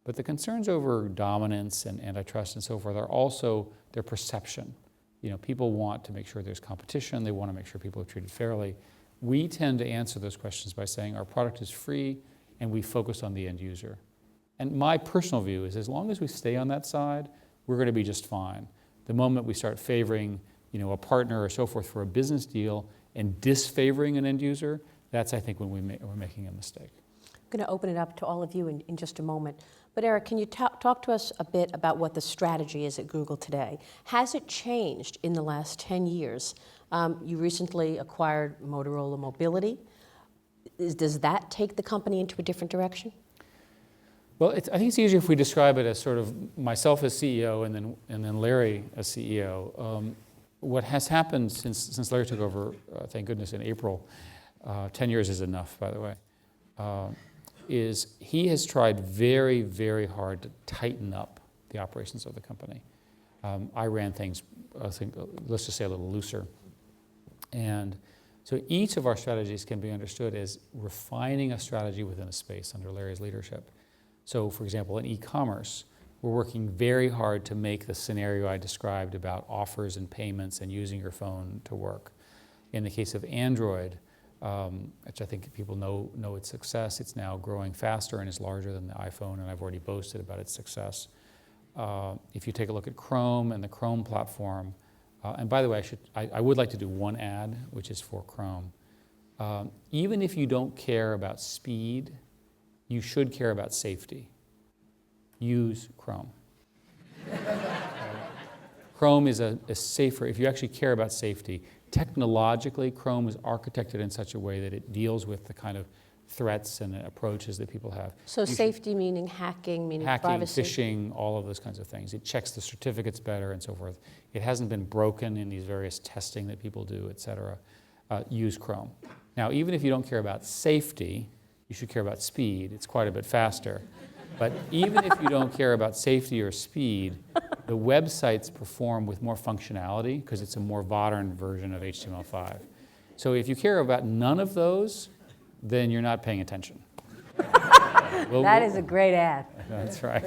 But the concerns over dominance and antitrust and so forth are also their perception. You know, people want to make sure there's competition. They want to make sure people are treated fairly. We tend to answer those questions by saying our product is free and we focus on the end user. And my personal view is as long as we stay on that side, we're going to be just fine. The moment we start favoring, a partner or so forth for a business deal and disfavoring an end user, that's, I think, when we're making a mistake. I'm going to open it up to all of you in just a moment. But Eric, can you talk to us a bit about what the strategy is at Google today? Has it changed in the last 10 years? You recently acquired Motorola Mobility. Does that take the company into a different direction? Well, I think it's easier if we describe it as sort of myself as CEO and then Larry as CEO. What has happened since Larry took over, thank goodness, in April, 10 years is enough, by the way, is he has tried very, very hard to tighten up the operations of the company. I ran things, I think, let's just say a little looser. And so each of our strategies can be understood as refining a strategy within a space under Larry's leadership. So, for example, in e-commerce, we're working very hard to make the scenario I described about offers and payments and using your phone to work. In the case of Android, which I think people know its success, it's now growing faster and is larger than the iPhone, and I've already boasted about its success. If you take a look at Chrome and the Chrome platform, and by the way, I would like to do one ad, which is for Chrome. Even if you don't care about speed, you should care about safety. Use Chrome. Chrome is a safer, if you actually care about safety, technologically, Chrome is architected in such a way that it deals with the kind of threats and approaches that people have. So safety meaning hacking, meaning privacy? Phishing, all of those kinds of things. It checks the certificates better and so forth. It hasn't been broken in these various testing that people do, et cetera. Use Chrome. Now, even if you don't care about safety, you should care about speed. It's quite a bit faster. But even if you don't care about safety or speed, the websites perform with more functionality because it's a more modern version of HTML5. So if you care about none of those, then you're not paying attention. That is a great ad. That's right.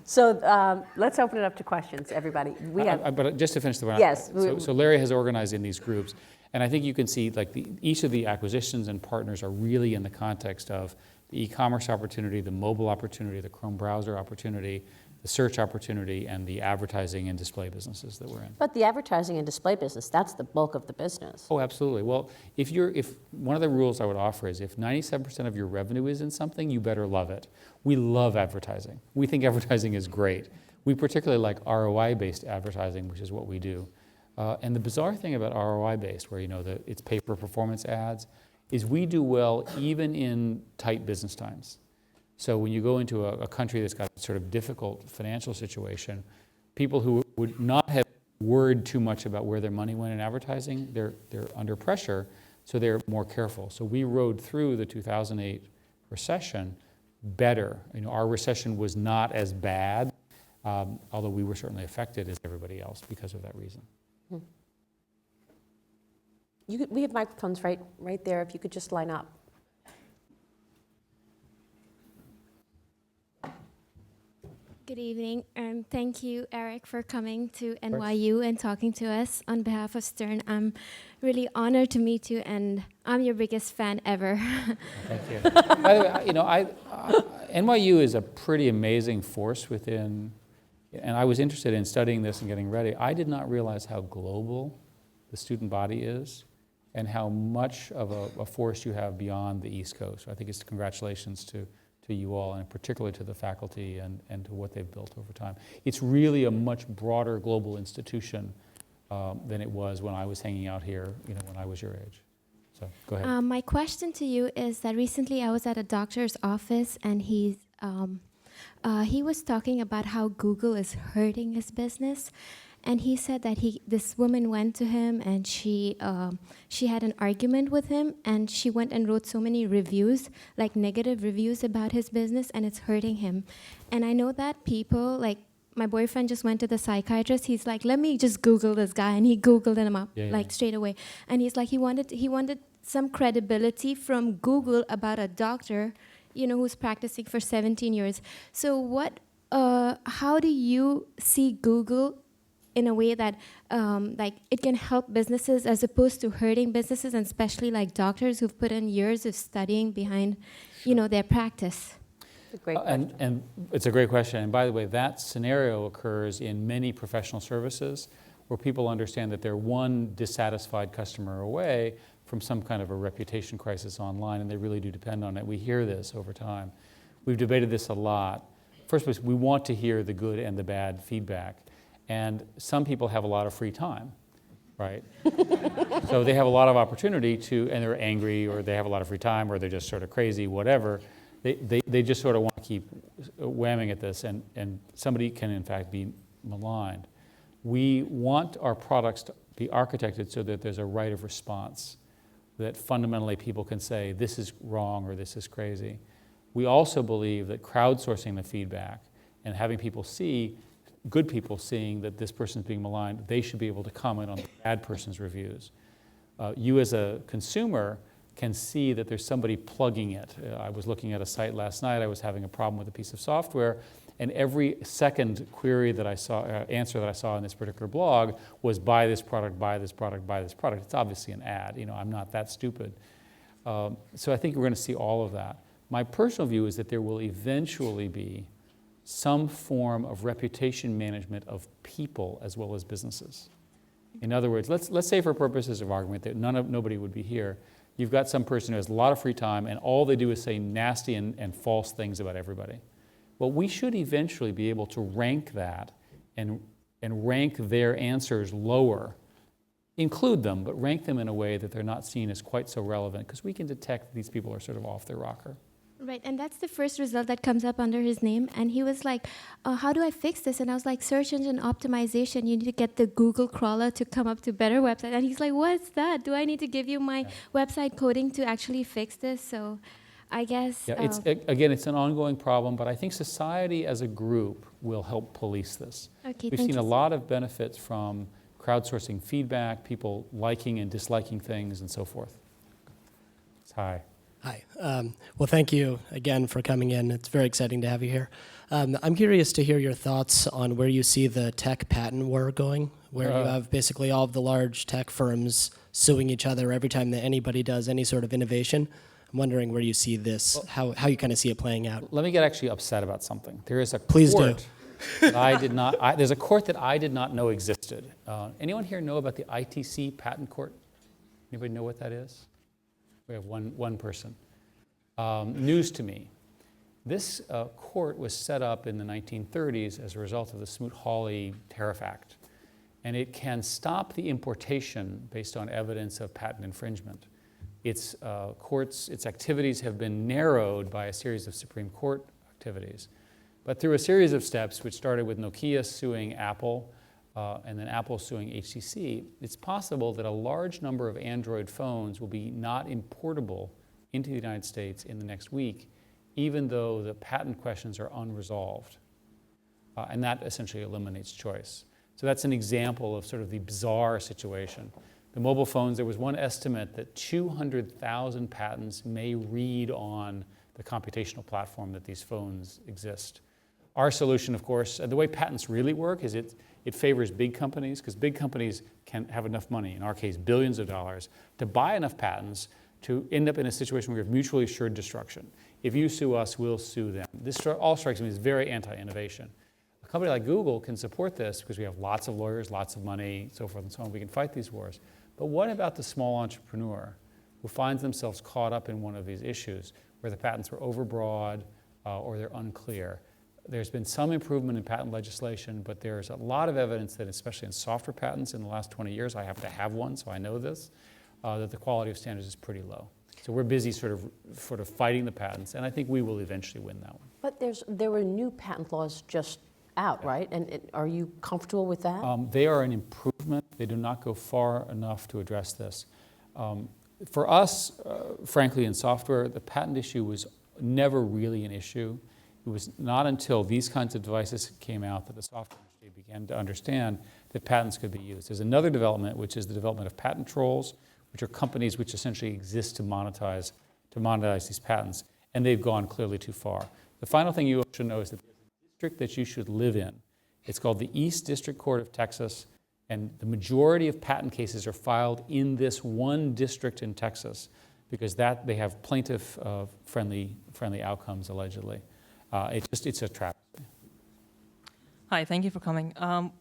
So let's open it up to questions, everybody. We have. But just to finish the one. Yes. So Larry has organized in these groups, and I think you can see like each of the acquisitions and partners are really in the context of the e-commerce opportunity, the mobile opportunity, the Chrome browser opportunity, the search opportunity, and the advertising and display businesses that we're in. But the advertising and display business, that's the bulk of the business. Oh, absolutely. Well, if one of the rules I would offer is if 97% of your revenue is in something, you better love it. We love advertising. We think advertising is great. We particularly like ROI-based advertising, which is what we do. And the bizarre thing about ROI-based, where it's pay-per-performance ads, is we do well even in tight business times. So when you go into a country that's got a sort of difficult financial situation, people who would not have worried too much about where their money went in advertising, they're under pressure, so they're more careful. So we rode through the 2008 recession better. Our recession was not as bad, although we were certainly affected as everybody else because of that reason. We have microphones right there, if you could just line up. Good evening, and thank you, Eric, for coming to NYU and talking to us on behalf of Stern. I'm really honored to meet you, and I'm your biggest fan ever. Thank you. By the way, NYU is a pretty amazing force within, and I was interested in studying this and getting ready. I did not realize how global the student body is and how much of a force you have beyond the East Coast. I think it's congratulations to you all, and particularly to the faculty and to what they've built over time. It's really a much broader global institution than it was when I was hanging out here, when I was your age. So go ahead. My question to you is that recently I was at a doctor's office, and he was talking about how Google is hurting his business. And he said that this woman went to him, and she had an argument with him, and she went and wrote so many reviews, like negative reviews about his business, and it's hurting him. And I know that people, like my boyfriend just went to the psychiatrist. He's like, let me just Google this guy, and he Googled him up straight away. And he's like, he wanted some credibility from Google about a doctor, who's practicing for 17 years. So how do you see Google in a way that it can help businesses as opposed to hurting businesses, and especially like doctors who've put in years of studying behind, their practice? It's a great question. And it's a great question. And by the way, that scenario occurs in many professional services where people understand that they're one dissatisfied customer away from some kind of a reputation crisis online, and they really do depend on it. We hear this over time. We've debated this a lot. First place, we want to hear the good and the bad feedback. And some people have a lot of free time, right? So they have a lot of opportunity and they're angry, or they have a lot of free time, or they're just sort of crazy, whatever. They just sort of want to keep whamming at this, and somebody can, in fact, be maligned. We want our products to be architected so that there's a right of response, that fundamentally people can say, this is wrong or this is crazy. We also believe that crowdsourcing the feedback and having people good people seeing that this person's being maligned, they should be able to comment on the bad person's reviews. You as a consumer can see that there's somebody plugging it. I was looking at a site last night. I was having a problem with a piece of software, and every second query that I saw, answer that I saw in this particular blog was buy this product, buy this product, buy this product. It's obviously an ad. I'm not that stupid. So I think we're going to see all of that. My personal view is that there will eventually be some form of reputation management of people as well as businesses. In other words, let's say for purposes of argument that nobody would be here. You've got some person who has a lot of free time, and all they do is say nasty and false things about everybody. Well, we should eventually be able to rank that and rank their answers lower, include them, but rank them in a way that they're not seen as quite so relevant, because we can detect these people are sort of off their rocker. Right, and that's the first result that comes up under his name. And he was like, how do I fix this? And I was like, search engine optimization. You need to get the Google crawler to come up to better website. And he's like, what's that? Do I need to give you my website coding to actually fix this? So I guess... Yeah, it's an ongoing problem, but I think society as a group will help police this. Okay, We've seen a lot of benefits from crowdsourcing feedback, people liking and disliking things, and so forth. Hi. Hi. Well, thank you again for coming in. It's very exciting to have you here. I'm curious to hear your thoughts on where you see the tech patent war going, where you have basically all of the large tech firms suing each other every time that anybody does any sort of innovation. I'm wondering where you see this, how you kind of see it playing out. Let me get actually upset about something. There is a Please court do. that I did not. There's a court that I did not know existed. Anyone here know about the ITC patent court? Anybody know what that is? We have one person. News to me. This court was set up in the 1930s as a result of the Smoot-Hawley Tariff Act, and it can stop the importation based on evidence of patent infringement. Its activities have been narrowed by a series of Supreme Court activities. But through a series of steps, which started with Nokia suing Apple, and then Apple suing HTC, it's possible that a large number of Android phones will be not importable into the United States in the next week, even though the patent questions are unresolved. And that essentially eliminates choice. So that's an example of sort of the bizarre situation. The mobile phones, there was one estimate that 200,000 patents may read on the computational platform that these phones exist. Our solution, of course, the way patents really work is it favors big companies, because big companies can have enough money, in our case billions of dollars, to buy enough patents to end up in a situation where we have mutually assured destruction. If you sue us, we'll sue them. This all strikes me as very anti-innovation. A company like Google can support this because we have lots of lawyers, lots of money, so forth and so on. We can fight these wars. But what about the small entrepreneur who finds themselves caught up in one of these issues where the patents were overbroad or they're unclear? There's been some improvement in patent legislation, but there's a lot of evidence that, especially in software patents in the last 20 years, I happen to have one, so I know this, that the quality of standards is pretty low. So we're busy sort of fighting the patents, and I think we will eventually win that one. But there were new patent laws just out, right? And are you comfortable with that? They are an improvement. They do not go far enough to address this. For us, frankly, in software, the patent issue was never really an issue. It was not until these kinds of devices came out that the software industry began to understand that patents could be used. There's another development, which is the development of patent trolls, which are companies which essentially exist to monetize these patents, and they've gone clearly too far. The final thing you should know is that there's a district that you should live in. It's called the East District Court of Texas, and the majority of patent cases are filed in this one district in Texas because they have plaintiff-friendly outcomes, allegedly. It's a travesty. Hi, thank you for coming.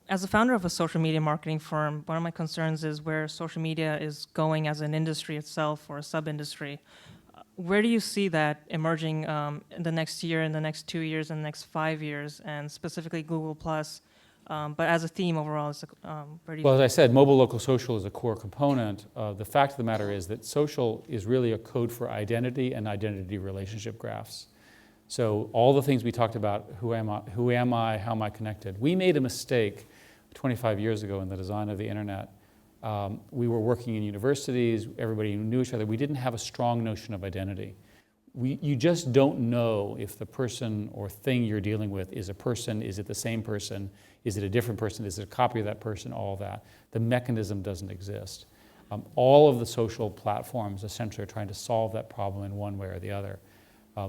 As a founder of a social media marketing firm, one of my concerns is where social media is going as an industry itself or a sub-industry. Where do you see that emerging in the next year, in the next 2 years, in the next 5 years, and specifically Google+? But as a theme overall, where do you Well, as I said, mobile local social is a core component. The fact of the matter is that social is really a code for identity and identity relationship graphs. So all the things we talked about, who am I, how am I connected? We made a mistake 25 years ago in the design of the internet. We were working in universities, everybody knew each other. We didn't have a strong notion of identity. You just don't know if the person or thing you're dealing with is a person, is it the same person, is it a different person, is it a copy of that person, all that. The mechanism doesn't exist. All of the social platforms essentially are trying to solve that problem in one way or the other.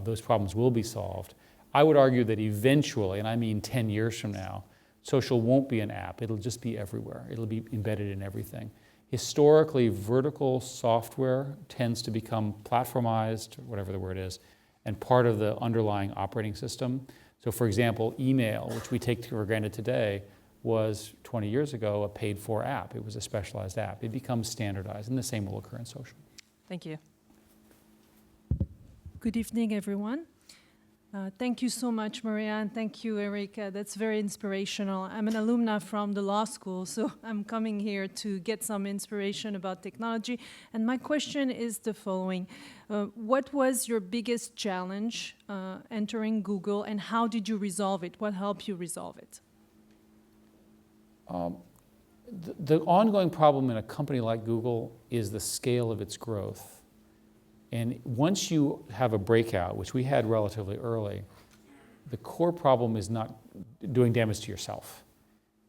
Those problems will be solved. I would argue that eventually, and I mean 10 years from now, social won't be an app. It'll just be everywhere. It'll be embedded in everything. Historically, vertical software tends to become platformized, whatever the word is, and part of the underlying operating system. So for example, email, which we take for granted today, was 20 years ago a paid-for app. It was a specialized app. It becomes standardized, and the same will occur in social. Thank you. Good evening, everyone. Thank you so much, Maria, and thank you, Eric. That's very inspirational. I'm an alumna from the law school, so I'm coming here to get some inspiration about technology. And my question is the following. What was your biggest challenge entering Google, and how did you resolve it? What helped you resolve it? The ongoing problem in a company like Google is the scale of its growth. And once you have a breakout, which we had relatively early, the core problem is not doing damage to yourself.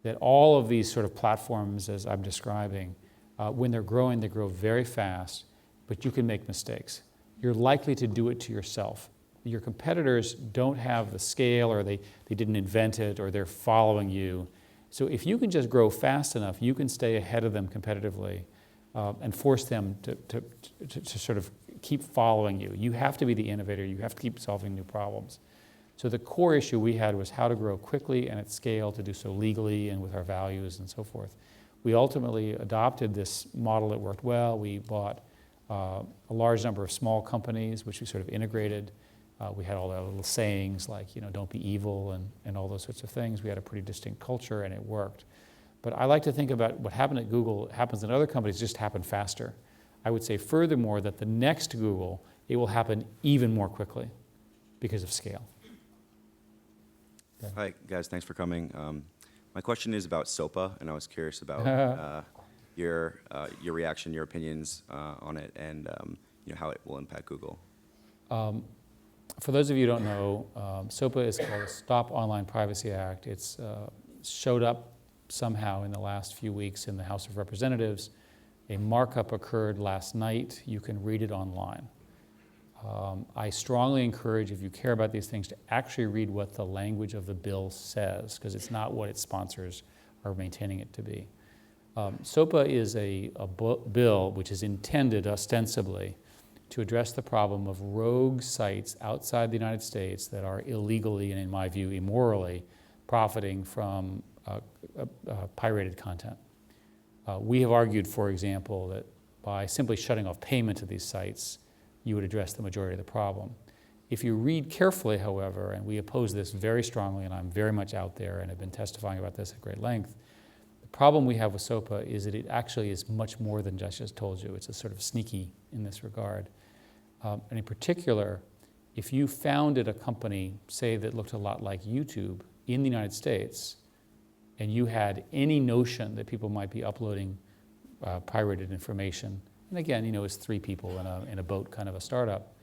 That all of these sort of platforms, as I'm describing, when they're growing, they grow very fast, but you can make mistakes. you're likely to do it to yourself. Your competitors don't have the scale, or they didn't invent it, or they're following you. So if you can just grow fast enough, you can stay ahead of them competitively and force them to sort of keep following you. You have to be the innovator. You have to keep solving new problems. So the core issue we had was how to grow quickly and at scale, to do so legally and with our values and so forth. We ultimately adopted this model that worked well. We bought a large number of small companies, which we sort of integrated. We had all the little sayings like, don't be evil and all those sorts of things. We had a pretty distinct culture, and it worked. But I like to think about what happened at Google, happens in other companies, just happen faster. I would say furthermore that the next Google, it will happen even more quickly because of scale. Okay. Hi, guys. Thanks for coming. My question is about SOPA, and I was curious about your reaction, your opinions on it, and how it will impact Google. For those of you who don't know, SOPA is called the Stop Online Privacy Act. It's showed up somehow in the last few weeks in the House of Representatives. A markup occurred last night. You can read it online. I strongly encourage, if you care about these things, to actually read what the language of the bill says, because it's not what its sponsors are maintaining it to be. SOPA is a bill which is intended ostensibly to address the problem of rogue sites outside the United States that are illegally and, in my view, immorally profiting from pirated content. We have argued, for example, that by simply shutting off payment to these sites, you would address the majority of the problem. If you read carefully, however, and we oppose this very strongly, and I'm very much out there and have been testifying about this at great length, the problem we have with SOPA is that it actually is much more than just told you. It's a sort of sneaky in this regard. And in particular, if you founded a company, say, that looked a lot like YouTube in the United States, and you had any notion that people might be uploading pirated information, and again, it's 3 people in a boat kind of a startup,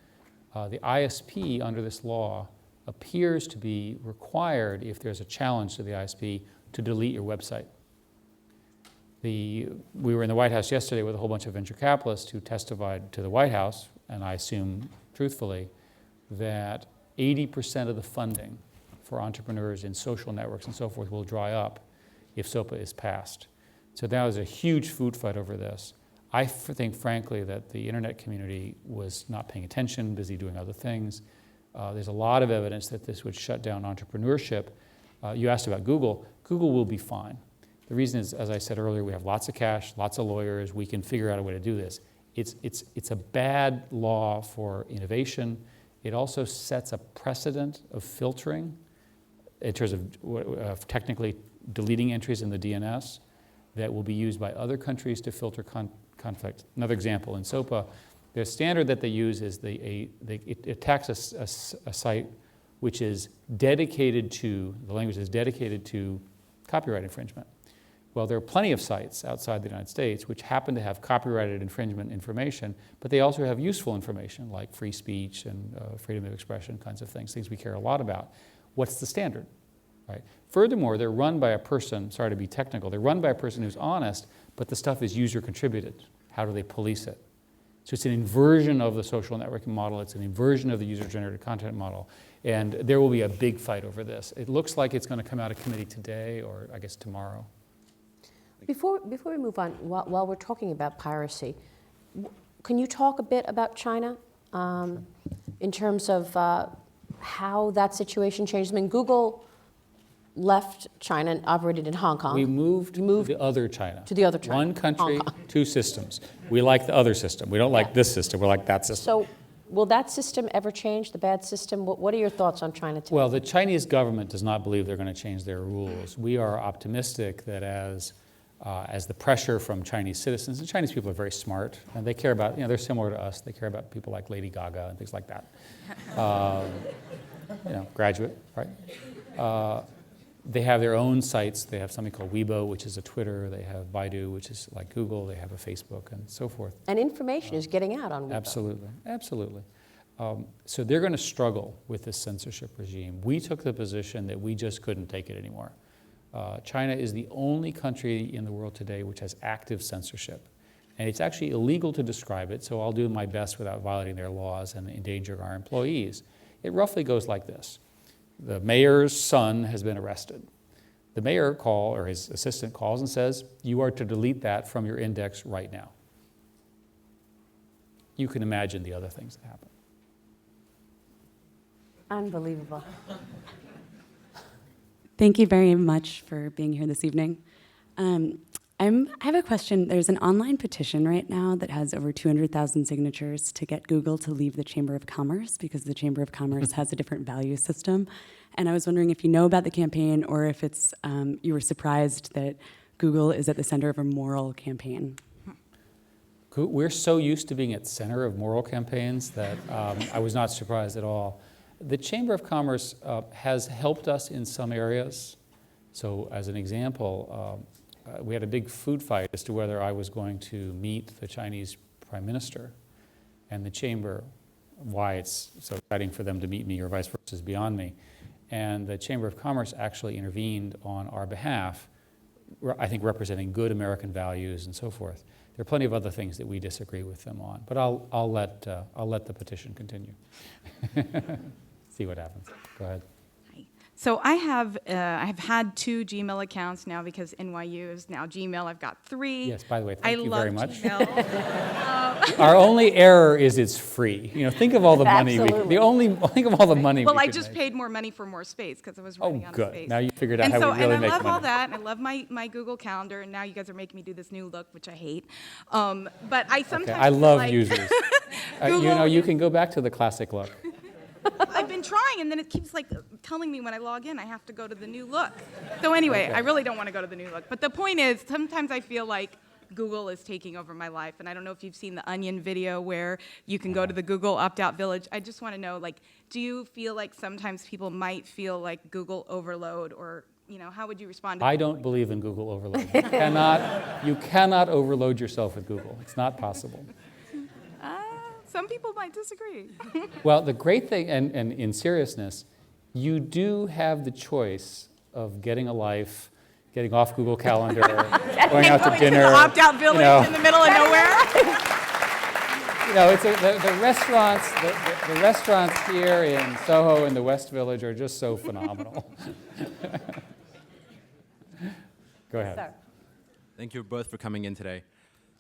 the ISP under this law appears to be required, if there's a challenge to the ISP, to delete your website. We were in the White House yesterday with a whole bunch of venture capitalists who testified to the White House, and I assume truthfully, that 80% of the funding for entrepreneurs in social networks and so forth will dry up if SOPA is passed. So now there's a huge food fight over this. I think, frankly, that the internet community was not paying attention, busy doing other things. There's a lot of evidence that this would shut down entrepreneurship. You asked about Google. Google will be fine. The reason is, as I said earlier, we have lots of cash, lots of lawyers. We can figure out a way to do this. It's a bad law for innovation. It also sets a precedent of filtering in terms of technically deleting entries in the DNS that will be used by other countries to filter conflict. Another example, in SOPA, the standard that they use is it attacks a site which is dedicated to, the language is dedicated to copyright infringement. Well, there are plenty of sites outside the United States which happen to have copyrighted infringement information, but they also have useful information like free speech and freedom of expression kinds of things we care a lot about. What's the standard? Right? Furthermore, they're run by a person, sorry to be technical, they're run by a person who's honest, but the stuff is user contributed. How do they police it? So it's an inversion of the social networking model, it's an inversion of the user-generated content model, and there will be a big fight over this. It looks like it's going to come out of committee today, or I guess tomorrow. Before we move on, while we're talking about piracy, can you talk a bit about China in terms of how that situation changed? I mean, Google left China and operated in Hong Kong. We moved to the other China. To the other China. One country, 2 systems. We like the other system. We don't like this system. We like that system. So will that system ever change, the bad system? What are your thoughts on China today? Well, the Chinese government does not believe they're going to change their rules. We are optimistic that as the pressure from Chinese citizens, and Chinese people are very smart, and they care about, they're similar to us. They care about people like Lady Gaga and things like that. Graduate, right? They have their own sites. They have something called Weibo, which is a Twitter. They have Baidu, which is like Google. They have a Facebook and so forth. And information is getting out on Weibo. Absolutely, absolutely. So they're going to struggle with this censorship regime. We took the position that we just couldn't take it anymore. China is the only country in the world today which has active censorship. And it's actually illegal to describe it, so I'll do my best without violating their laws and endangering our employees. It roughly goes like this. The mayor's son has been arrested. The mayor or his assistant calls and says, you are to delete that from your index right now. You can imagine the other things that happen. Unbelievable. Thank you very much for being here this evening. I have a question. There's an online petition right now that has over 200,000 signatures to get Google to leave the Chamber of Commerce because the Chamber of Commerce has a different value system. And I was wondering if you know about the campaign or if it's you were surprised that Google is at the center of a moral campaign. We're so used to being at center of moral campaigns that I was not surprised at all. The Chamber of Commerce has helped us in some areas. So as an example, we had a big food fight as to whether I was going to meet the Chinese Prime Minister. And the Chamber, why it's so exciting for them to meet me or vice versa is beyond me. And the Chamber of Commerce actually intervened on our behalf, I think representing good American values and so forth. There are plenty of other things that we disagree with them on, but I'll let the petition continue. See what happens. Go ahead. So I have had 2 Gmail accounts now because NYU is now Gmail. I've got 3. Yes, by the way, thank you very much. Gmail. Our only error is it's free. You know, think of all the money. Think of all the money. Well, we I could just make. paid more money for more space because I was running out good. of space. Now you figured out and how so, we really and make I love money. all that. And I love my Google Calendar. And now you guys are making me do this new look, which I hate. But I sometimes I love like users. You know, you can go back to the classic look. I've been trying, and then it keeps like telling me when I log in I have to go to the new look. So anyway, Okay. I really don't want to go to the new look. But the point is, sometimes I feel like Google is taking over my life, and I don't know if you've seen the Onion video where you can go to the Google opt-out village. I just want to know, like, do you feel like sometimes people might feel like Google overload, or how would you respond to I people don't like believe in Google overload. You cannot overload yourself with Google. It's not possible. Some people might disagree. Well, the great thing, and in seriousness, you do have the choice of getting a life, getting off Google Calendar, going out to dinner. To the opt-out village in the middle of nowhere. It's the restaurants here in Soho and the West Village are just so phenomenal. Go ahead. Sir. Thank you both for coming in today.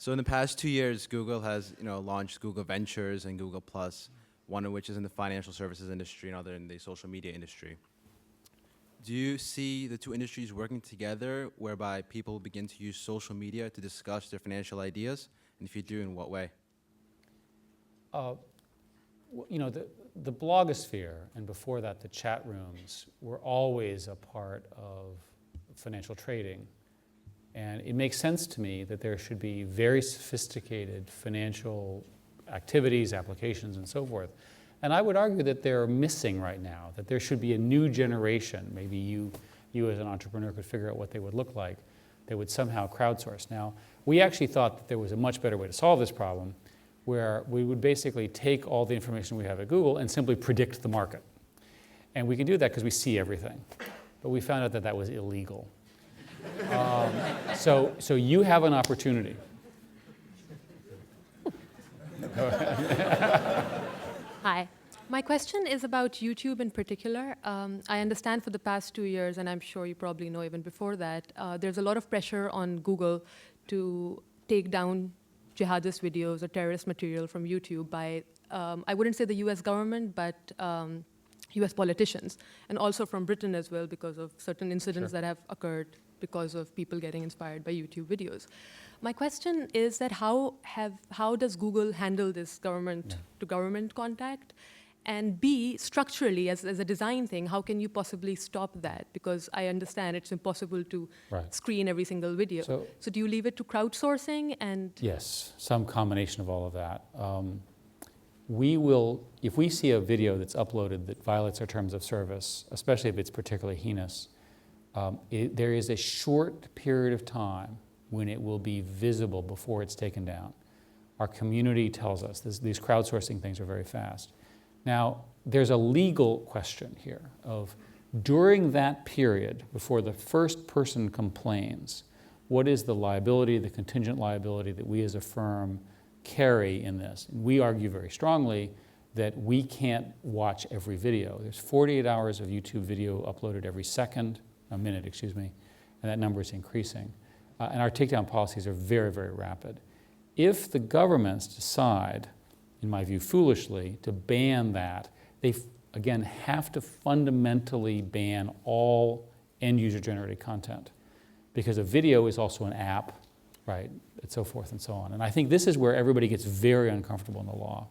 So in the past 2 years, Google has launched Google Ventures and Google Plus, one of which is in the financial services industry and other in the social media industry. Do you see the 2 industries working together whereby people begin to use social media to discuss their financial ideas? And if you do, in what way? The blogosphere, and before that the chat rooms, were always a part of financial trading. And it makes sense to me that there should be very sophisticated financial activities, applications, and so forth. And I would argue that they're missing right now, that there should be a new generation. Maybe you as an entrepreneur could figure out what they would look like. They would somehow crowdsource. Now, we actually thought that there was a much better way to solve this problem, where we would basically take all the information we have at Google and simply predict the market. And we can do that because we see everything. But we found out that that was illegal. So you have an opportunity. Hi. My question is about YouTube in particular. I understand for the past 2 years, and I'm sure you probably know even before that, there's a lot of pressure on Google to take down jihadist videos or terrorist material from YouTube by, I wouldn't say the US government, but US politicians, and also from Britain as well because of certain incidents that have occurred because of people getting inspired by YouTube videos. My question is that how does Google handle this government-to-government contact? And B, structurally, as a design thing, how can you possibly stop that? Because I understand it's impossible to screen every single video. So do you leave it to crowdsourcing? And yes, some combination of all of that. We will, if we see a video that's uploaded that violates our terms of service, especially if it's particularly heinous, there is a short period of time when it will be visible before it's taken down. Our community tells us these crowdsourcing things are very fast. Now, there's a legal question here of during that period before the first person complains, what is the liability, the contingent liability that we as a firm carry in this? And we argue very strongly that we can't watch every video. There's 48 hours of YouTube video uploaded every minute, and that number is increasing. And our takedown policies are very, very rapid. If the governments decide, in my view foolishly, to ban that, they again have to fundamentally ban all end-user generated content, because a video is also an app, right, and so forth and so on. And I think this is where everybody gets very uncomfortable in the law.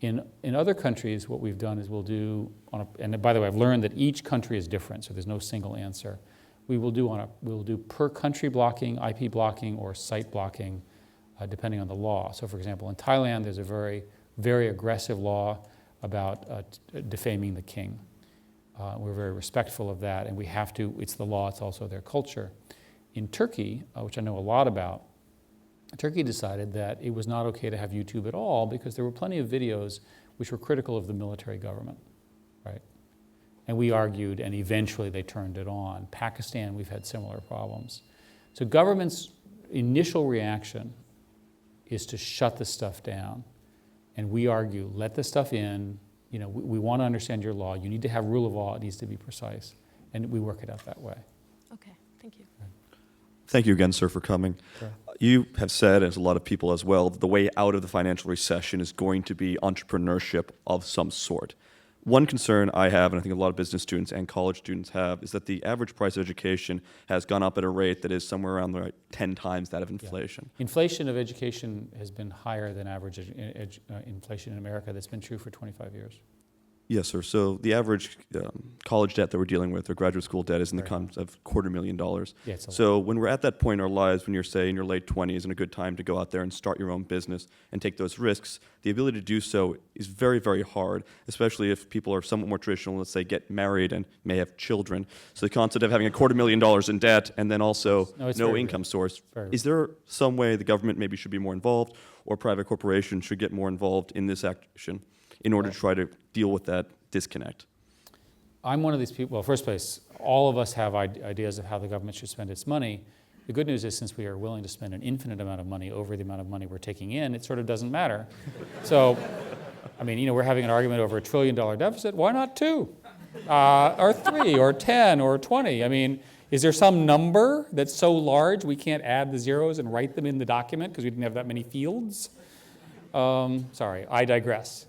In other countries, what we've done is we'll do, and by the way, I've learned that each country is different, so there's no single answer. We'll do per country blocking, IP blocking, or site blocking, depending on the law. So for example, in Thailand, there's a very, very aggressive law about defaming the king. We're very respectful of that, and we have to, it's the law, it's also their culture. In Turkey, which I know a lot about, Turkey decided that it was not okay to have YouTube at all because there were plenty of videos which were critical of the military government, right? And we argued, and eventually they turned it on. Pakistan, we've had similar problems. So government's initial reaction is to shut this stuff down. And we argue, let this stuff in. You know, we want to understand your law. You need to have rule of law. It needs to be precise. And we work it out that way. Okay, thank you. Thank you again, sir, for coming. Sure. You have said, as a lot of people as well, the way out of the financial recession is going to be entrepreneurship of some sort. One concern I have, and I think a lot of business students and college students have, is that the average price of education has gone up at a rate that is somewhere around 10 times that of inflation. Yeah. Inflation of education has been higher than average inflation in America. That's been true for 25 years. Yes, sir. So the average college debt that we're dealing with, or graduate school debt, is in the context of $250,000. Yeah, so when we're at that point in our lives, when you're, say, in your late 20s, and a good time to go out there and start your own business and take those risks, the ability to do so is very, very hard, especially if people are somewhat more traditional, let's say, get married and may have children. So the concept of having $250,000 in debt and then also no income source, is there some way the government maybe should be more involved, or private corporations should get more involved in this action in order to try to deal with that disconnect? I'm one of these people. Well, first place, all of us have ideas of how the government should spend its money. The good news is, since we are willing to spend an infinite amount of money over the amount of money we're taking in, it sort of doesn't matter. So, I mean, you know, we're having an argument over $1 trillion deficit. Why not 2? Or 3, or 10, or 20? I mean, is there some number that's so large we can't add the zeros and write them in the document because we didn't have that many fields? Sorry, I digress.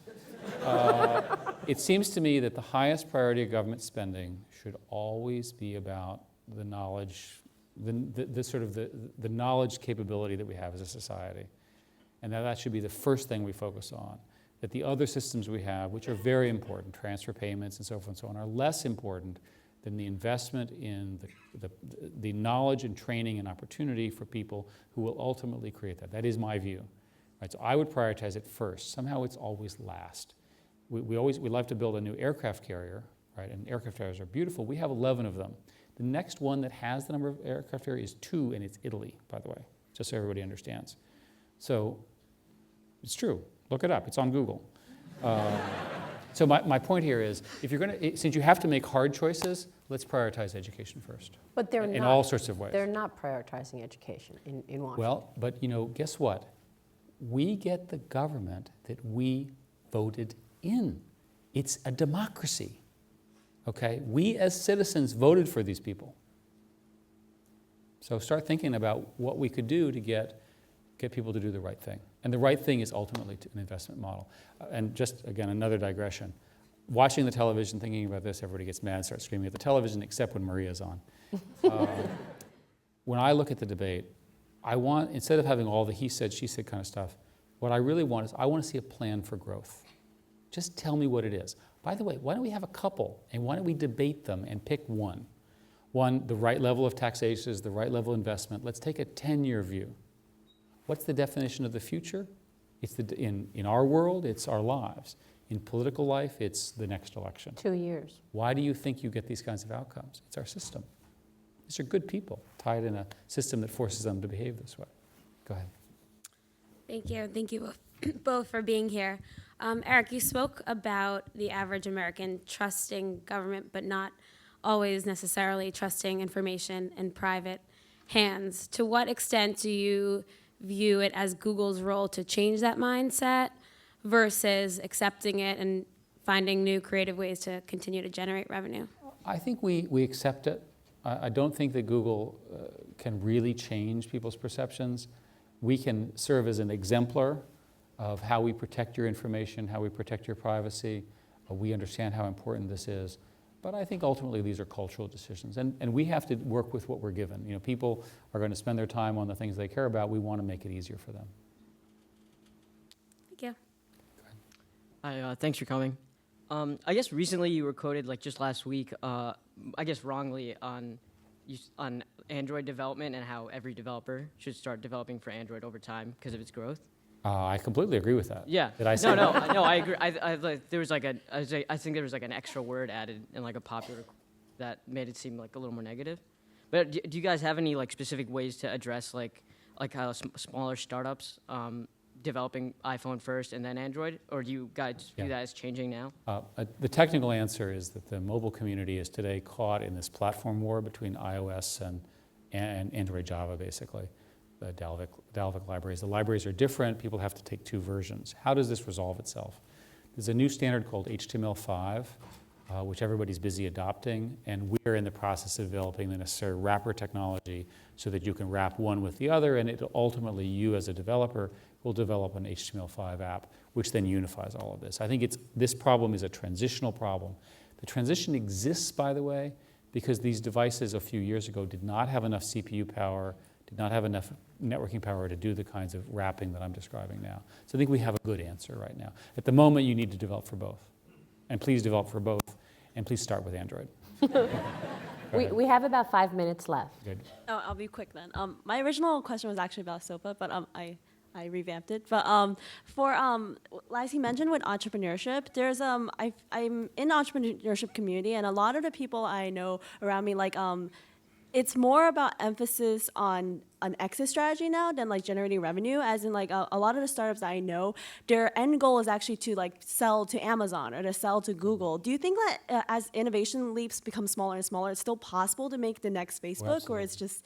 It seems to me that the highest priority of government spending should always be about the knowledge, the knowledge capability that we have as a society. And that should be the first thing we focus on. That the other systems we have, which are very important, transfer payments and so forth and so on, are less important than the investment in the knowledge and training and opportunity for people who will ultimately create that. That is my view. Right, so I would prioritize it first. Somehow it's always last. We love to build a new aircraft carrier, right? And aircraft carriers are beautiful. We have 11 of them. The next one that has the number of aircraft carriers is 2, and it's Italy, by the way, just so everybody understands. So it's true. Look it up. It's on Google. So my point here is, if you're going to, since you have to make hard choices, let's prioritize education first. But they're in not, all sorts of ways. They're not prioritizing education in Washington. Well, but you know, guess what? We get the government that we voted in. It's a democracy, okay? We as citizens voted for these people. So start thinking about what we could do to get people to do the right thing. And the right thing is ultimately an investment model. And just, again, another digression. Watching the television, thinking about this, everybody gets mad and starts screaming at the television, except when Maria's on. When I look at the debate, I want, instead of having all the he said, she said kind of stuff, what I really want is I want to see a plan for growth. Just tell me what it is. By the way, why don't we have a couple, and why don't we debate them and pick one? One, the right level of taxation is the right level of investment. Let's take a 10-year view. What's the definition of the future? It's in our world, it's our lives. In political life, it's the next election. 2 years. Why do you think you get these kinds of outcomes? It's our system. These are good people tied in a system that forces them to behave this way. Go ahead. Thank you. Thank you both for being here. Eric, you spoke about the average American trusting government, but not always necessarily trusting information in private. hands. To what extent do you view it as Google's role to change that mindset versus accepting it and finding new creative ways to continue to generate revenue? I think we accept it. I don't think that Google can really change people's perceptions. We can serve as an exemplar of how we protect your information, how we protect your privacy. We understand how important this is. But I think ultimately these are cultural decisions. And we have to work with what we're given. You know, people are going to spend their time on the things they care about. We want to make it easier for them. Thank you. Hi, thanks for coming. I guess recently you were quoted, like just last week, I guess wrongly, on Android development and how every developer should start developing for Android over time because of its growth. I completely agree with that. Yeah. Did I say no, that? I agree. There was like I think there was like an extra word added in like a popular that made it seem like a little more negative. But do you guys have any like specific ways to address like how smaller startups developing iPhone first and then Android, or do you guys view that as changing now? The technical answer is that the mobile community is today caught in this platform war between iOS and Android Java, basically, the Dalvik libraries. The libraries are different. People have to take two versions. How does this resolve itself? There's a new standard called HTML5, which everybody's busy adopting, and we're in the process of developing the necessary wrapper technology so that you can wrap one with the other, and ultimately you as a developer will develop an HTML5 app, which then unifies all of this. I think this problem is a transitional problem. The transition exists, by the way, because these devices a few years ago did not have enough CPU power, did not have enough networking power to do the kinds of wrapping that I'm describing now. So I think we have a good answer right now. At the moment, you need to develop for both. And please develop for both, and please start with Android. We have about 5 minutes left. Good. Oh, I'll be quick then. My original question was actually about SOPA, but I revamped it. But for as he mentioned with entrepreneurship, there's I'm in the entrepreneurship community, and a lot of the people I know around me it's more about emphasis on an exit strategy now than like generating revenue. As in like a lot of the startups that I know, their end goal is actually to like sell to Amazon or to sell to Google. Do you think that as innovation leaps become smaller and smaller, it's still possible to make the next Facebook, or it's just?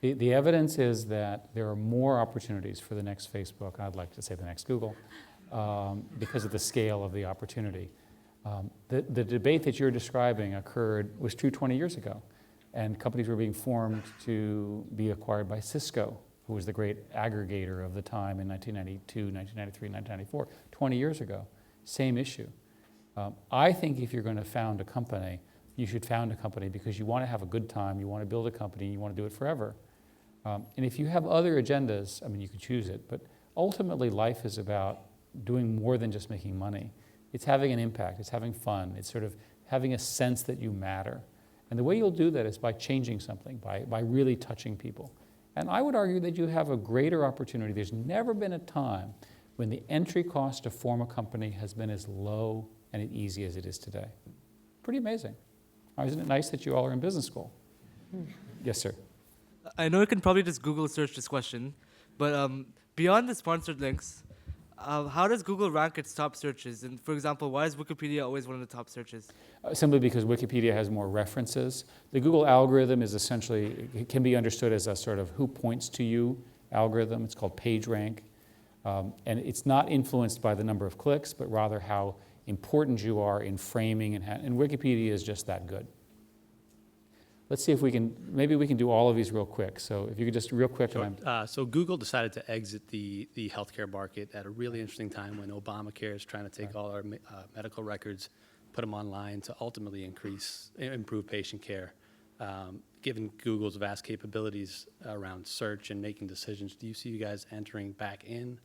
The evidence is that there are more opportunities for the next Facebook, I'd like to say the next Google, because of the scale of the opportunity. The debate that you're describing was true 20 years ago, and companies were being formed to be acquired by Cisco, who was the great aggregator of the time in 1992, 1993, 1994, 20 years ago. Same issue. I think if you're going to found a company, you should found a company because you want to have a good time, you want to build a company, you want to do it forever. And if you have other agendas, I mean, you could choose it, but ultimately life is about doing more than just making money. It's having an impact, it's having fun, it's sort of having a sense that you matter. And the way you'll do that is by changing something, by really touching people. And I would argue that you have a greater opportunity. There's never been a time when the entry cost to form a company has been as low and as easy as it is today. Pretty amazing. Isn't it nice that you all are in business school? Yes, sir. I know you can probably just Google search this question, but beyond the sponsored links, how does Google rank its top searches? And for example, why is Wikipedia always one of the top searches? Simply because Wikipedia has more references. The Google algorithm is essentially, it can be understood as a sort of who points to you algorithm. It's called PageRank. And it's not influenced by the number of clicks, but rather how important you are in framing, and Wikipedia is just that good. Let's see if maybe we can do all of these real quick. So if you could just real quick. Sure. So Google decided to exit the healthcare market at a really interesting time when Obamacare is trying to take all our medical records, put them online to ultimately improve patient care. Given Google's vast capabilities around search and making decisions, do you see you guys entering back in?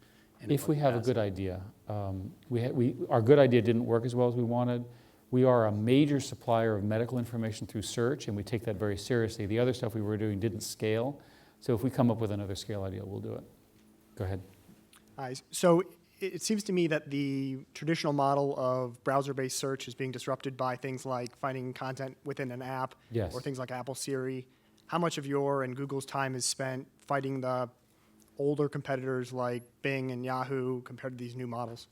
If we have a good idea. Our good idea didn't work as well as we wanted. We are a major supplier of medical information through search, and we take that very seriously. The other stuff we were doing didn't scale. So if we come up with another scale idea, we'll do it. Go ahead. Hi. So it seems to me that the traditional model of browser-based search is being disrupted by things like finding content within an app, yes, or things like Apple Siri. How much of your and Google's time is spent fighting the older competitors like Bing and Yahoo compared to these new models?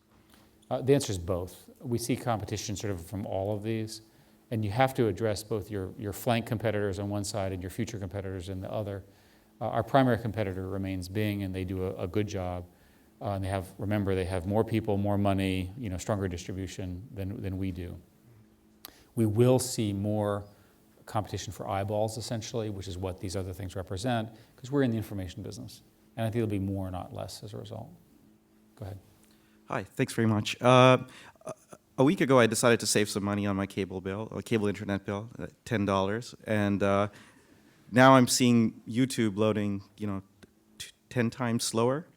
The answer is both. We see competition sort of from all of these, and you have to address both your flank competitors on one side and your future competitors on the other. Our primary competitor remains Bing, and they do a good job. And they have, remember, they have more people, more money, stronger distribution than we do. We will see more competition for eyeballs, essentially, which is what these other things represent, because we're in the information business. And I think it'll be more, not less, as a result. Go ahead. Hi, thanks very much. A week ago, I decided to save some money on my cable bill, or cable internet bill, $10, and now I'm seeing YouTube loading, 10 times slower.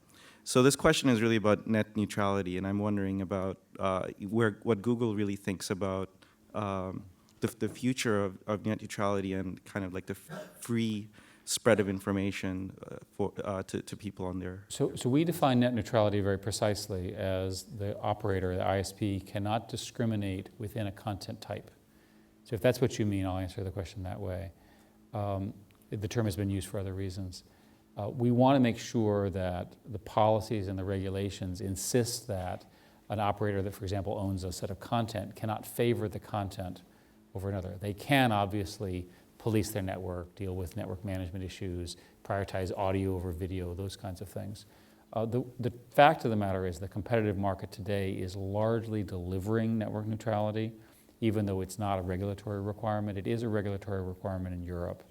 So this question is really about net neutrality, and I'm wondering about what Google really thinks about the future of net neutrality and kind of like the free spread of information to people on there. So we define net neutrality very precisely as the operator, the ISP, cannot discriminate within a content type. So if that's what you mean, I'll answer the question that way. The term has been used for other reasons. We want to make sure that the policies and the regulations insist that an operator that, for example, owns a set of content cannot favor the content over another. They can obviously police their network, deal with network management issues, prioritize audio over video, those kinds of things. The fact of the matter is the competitive market today is largely delivering network neutrality, even though it's not a regulatory requirement. It is a regulatory requirement in Europe.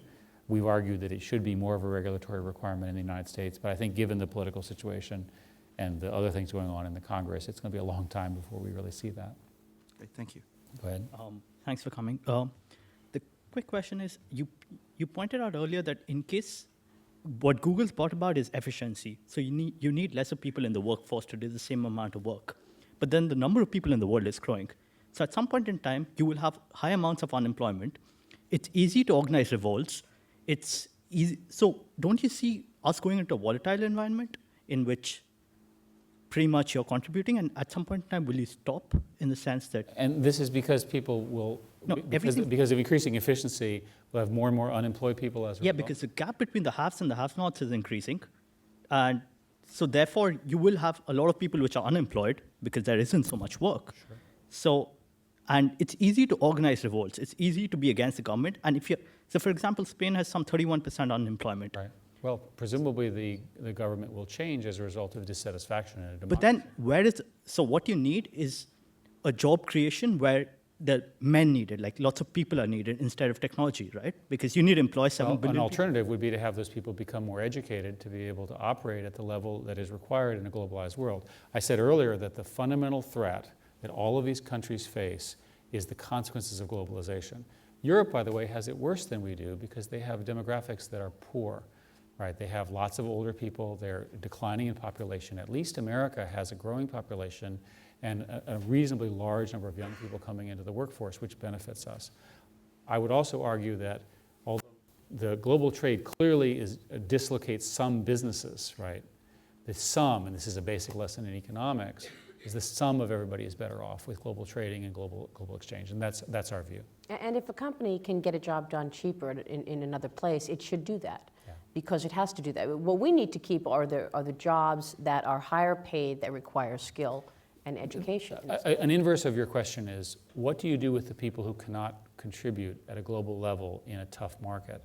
We've argued that it should be more of a regulatory requirement in the United States, but I think given the political situation and the other things going on in the Congress, it's going to be a long time before we really see that. Great, thank you. Go ahead. Thanks for coming. The quick question is, you pointed out earlier that in case what Google's brought about is efficiency, so you need lesser people in the workforce to do the same amount of work. But then the number of people in the world is growing. So at some point in time, you will have high amounts of unemployment. It's easy to organize revolts. It's easy. So don't you see us going into a volatile environment in which pretty much you're contributing, and at some point in time, will you stop in the sense that... And this is because people will, because of increasing efficiency, we'll have more and more unemployed people as a result? Yeah, because the gap between the haves and the have-nots is increasing. And so therefore, you will have a lot of people which are unemployed because there isn't so much work. Sure. So, and it's easy to organize revolts. It's easy to be against the government. And if you're, so for example, Spain has some 31% unemployment. Right. Well, presumably the government will change as a result of dissatisfaction in a democracy. But then so what you need is a job creation where the men needed, like lots of people are needed instead of technology, right? Because you need to employ 7 billion An alternative would be to have those people become more educated to be able to operate at the level that is required in a globalized world. I said earlier that the fundamental threat that all of these countries face is the consequences of globalization. Europe, by the way, has it worse than we do because they have demographics that are poor. Right, they have lots of older people, they're declining in population. At least America has a growing population and a reasonably large number of young people coming into the workforce, which benefits us. I would also argue that although the global trade clearly dislocates some businesses, right? The sum, and this is a basic lesson in economics, is the sum of everybody is better off with global trading and global exchange, and that's our view. And if a company can get a job done cheaper in another place, it should do that. Because it has to do that. What we need to keep are the jobs that are higher paid, that require skill and education. An inverse of your question is, what do you do with the people who cannot contribute at a global level in a tough market?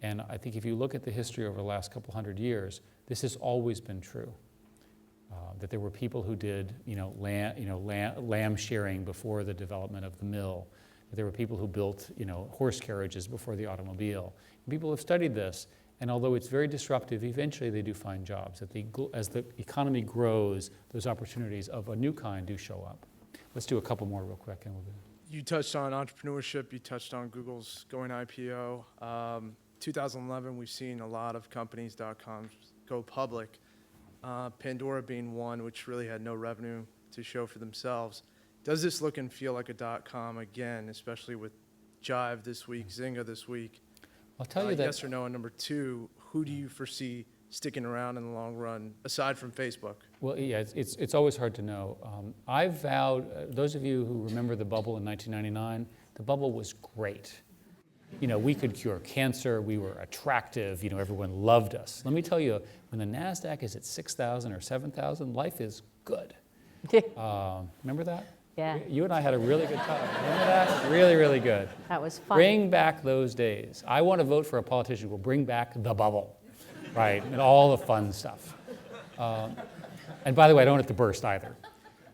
And I think if you look at the history over the last couple hundred years, this has always been true. That there were people who did lamb shearing before the development of the mill. That there were people who built horse carriages before the automobile. And people have studied this. And although it's very disruptive, eventually they do find jobs. As the economy grows, those opportunities of a new kind do show up. Let's do a couple more real quick. And we'll do. You touched on entrepreneurship. You touched on Google's going IPO. 2011, we've seen a lot of companies, .coms, go public. Pandora being one, which really had no revenue to show for themselves. Does this look and feel like a .com again, especially with Jive this week, Zynga this week? I'll tell you that. Yes or no? And number two, who do you foresee sticking around in the long run, aside from Facebook? Well, yeah, it's always hard to know. I vowed, those of you who remember the bubble in 1999, the bubble was great. We could cure cancer, we were attractive, everyone loved us. Let me tell you, when the NASDAQ is at 6,000 or 7,000, life is good. Remember that? Yeah. You and I had a really good time. Remember that? Really, really good. That was fun. Bring back those days. I want to vote for a politician who will bring back the bubble. right, and all the fun stuff. And by the way, I don't have to burst either.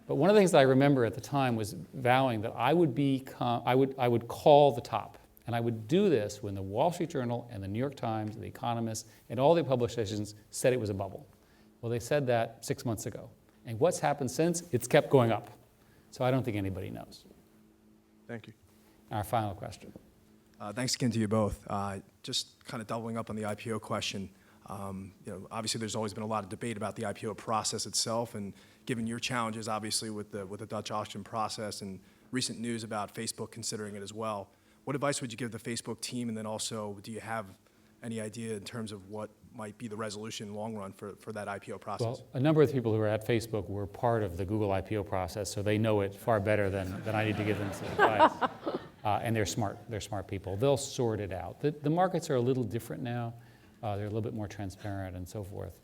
But one of the things that I remember at the time was vowing that I would call the top. And I would do this when the Wall Street Journal and the New York Times, and the Economist, and all the publications said it was a bubble. Well, they said that 6 months ago. And what's happened since? It's kept going up. So I don't think anybody knows. Thank you. Our final question. Thanks again to you both. Just kind of doubling up on the IPO question. Obviously there's always been a lot of debate about the IPO process itself, and given your challenges, obviously, with the Dutch auction process and recent news about Facebook considering it as well, what advice would you give the Facebook team, and then also, do you have any idea in terms of what might be the resolution in the long run for that IPO process? Well, a number of the people who are at Facebook were part of the Google IPO process, so they know it far better than I need to give them some advice. And they're smart. They're smart people. They'll sort it out. The markets are a little different now. They're a little bit more transparent and so forth.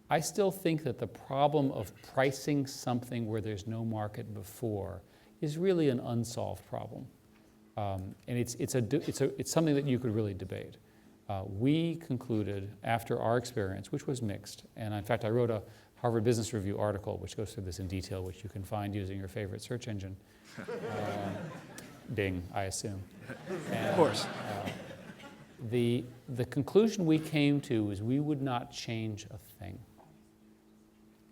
I still think that the problem of pricing something where there's no market before is really an unsolved problem. And it's something that you could really debate. We concluded after our experience, which was mixed, and in fact I wrote a Harvard Business Review article which goes through this in detail, which you can find using your favorite search engine. Bing, I assume. And, of course. The conclusion we came to is we would not change a thing.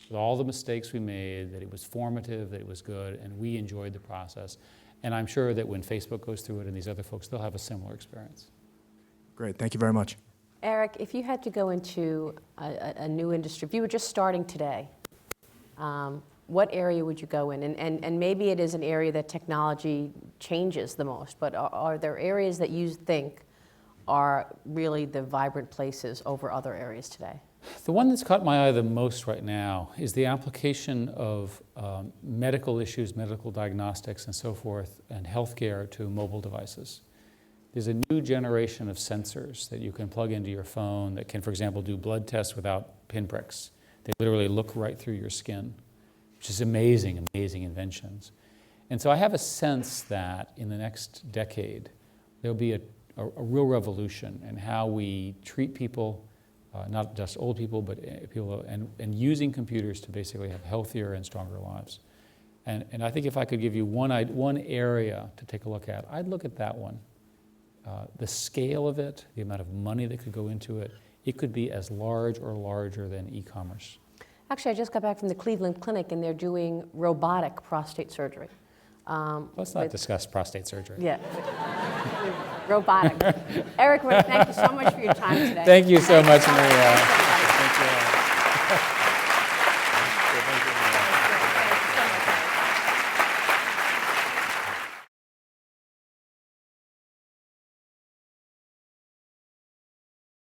With all the mistakes we made, that it was formative, that it was good, and we enjoyed the process. And I'm sure that when Facebook goes through it and these other folks, they'll have a similar experience. Great, thank you very much. Eric, if you had to go into a new industry, if you were just starting today, what area would you go in? And maybe it is an area that technology changes the most, but are there areas that you think are really the vibrant places over other areas today? The one that's caught my eye the most right now is the application of medical issues, medical diagnostics and so forth, and healthcare to mobile devices. There's a new generation of sensors that you can plug into your phone that can, for example, do blood tests without pinpricks. They literally look right through your skin, which is amazing, amazing inventions. And so I have a sense that in the next decade, there'll be a real revolution in how we treat people, not just old people, but people, and using computers to basically have healthier and stronger lives. And I think if I could give you one area to take a look at, I'd look at that one. The scale of it, the amount of money that could go into it, it could be as large or larger than e-commerce. Actually, I just got back from the Cleveland Clinic, and they're doing robotic prostate surgery. Let's not discuss prostate surgery. Yeah. Robotic. Eric, thank you so much for your time today. Thank you so much, Maria.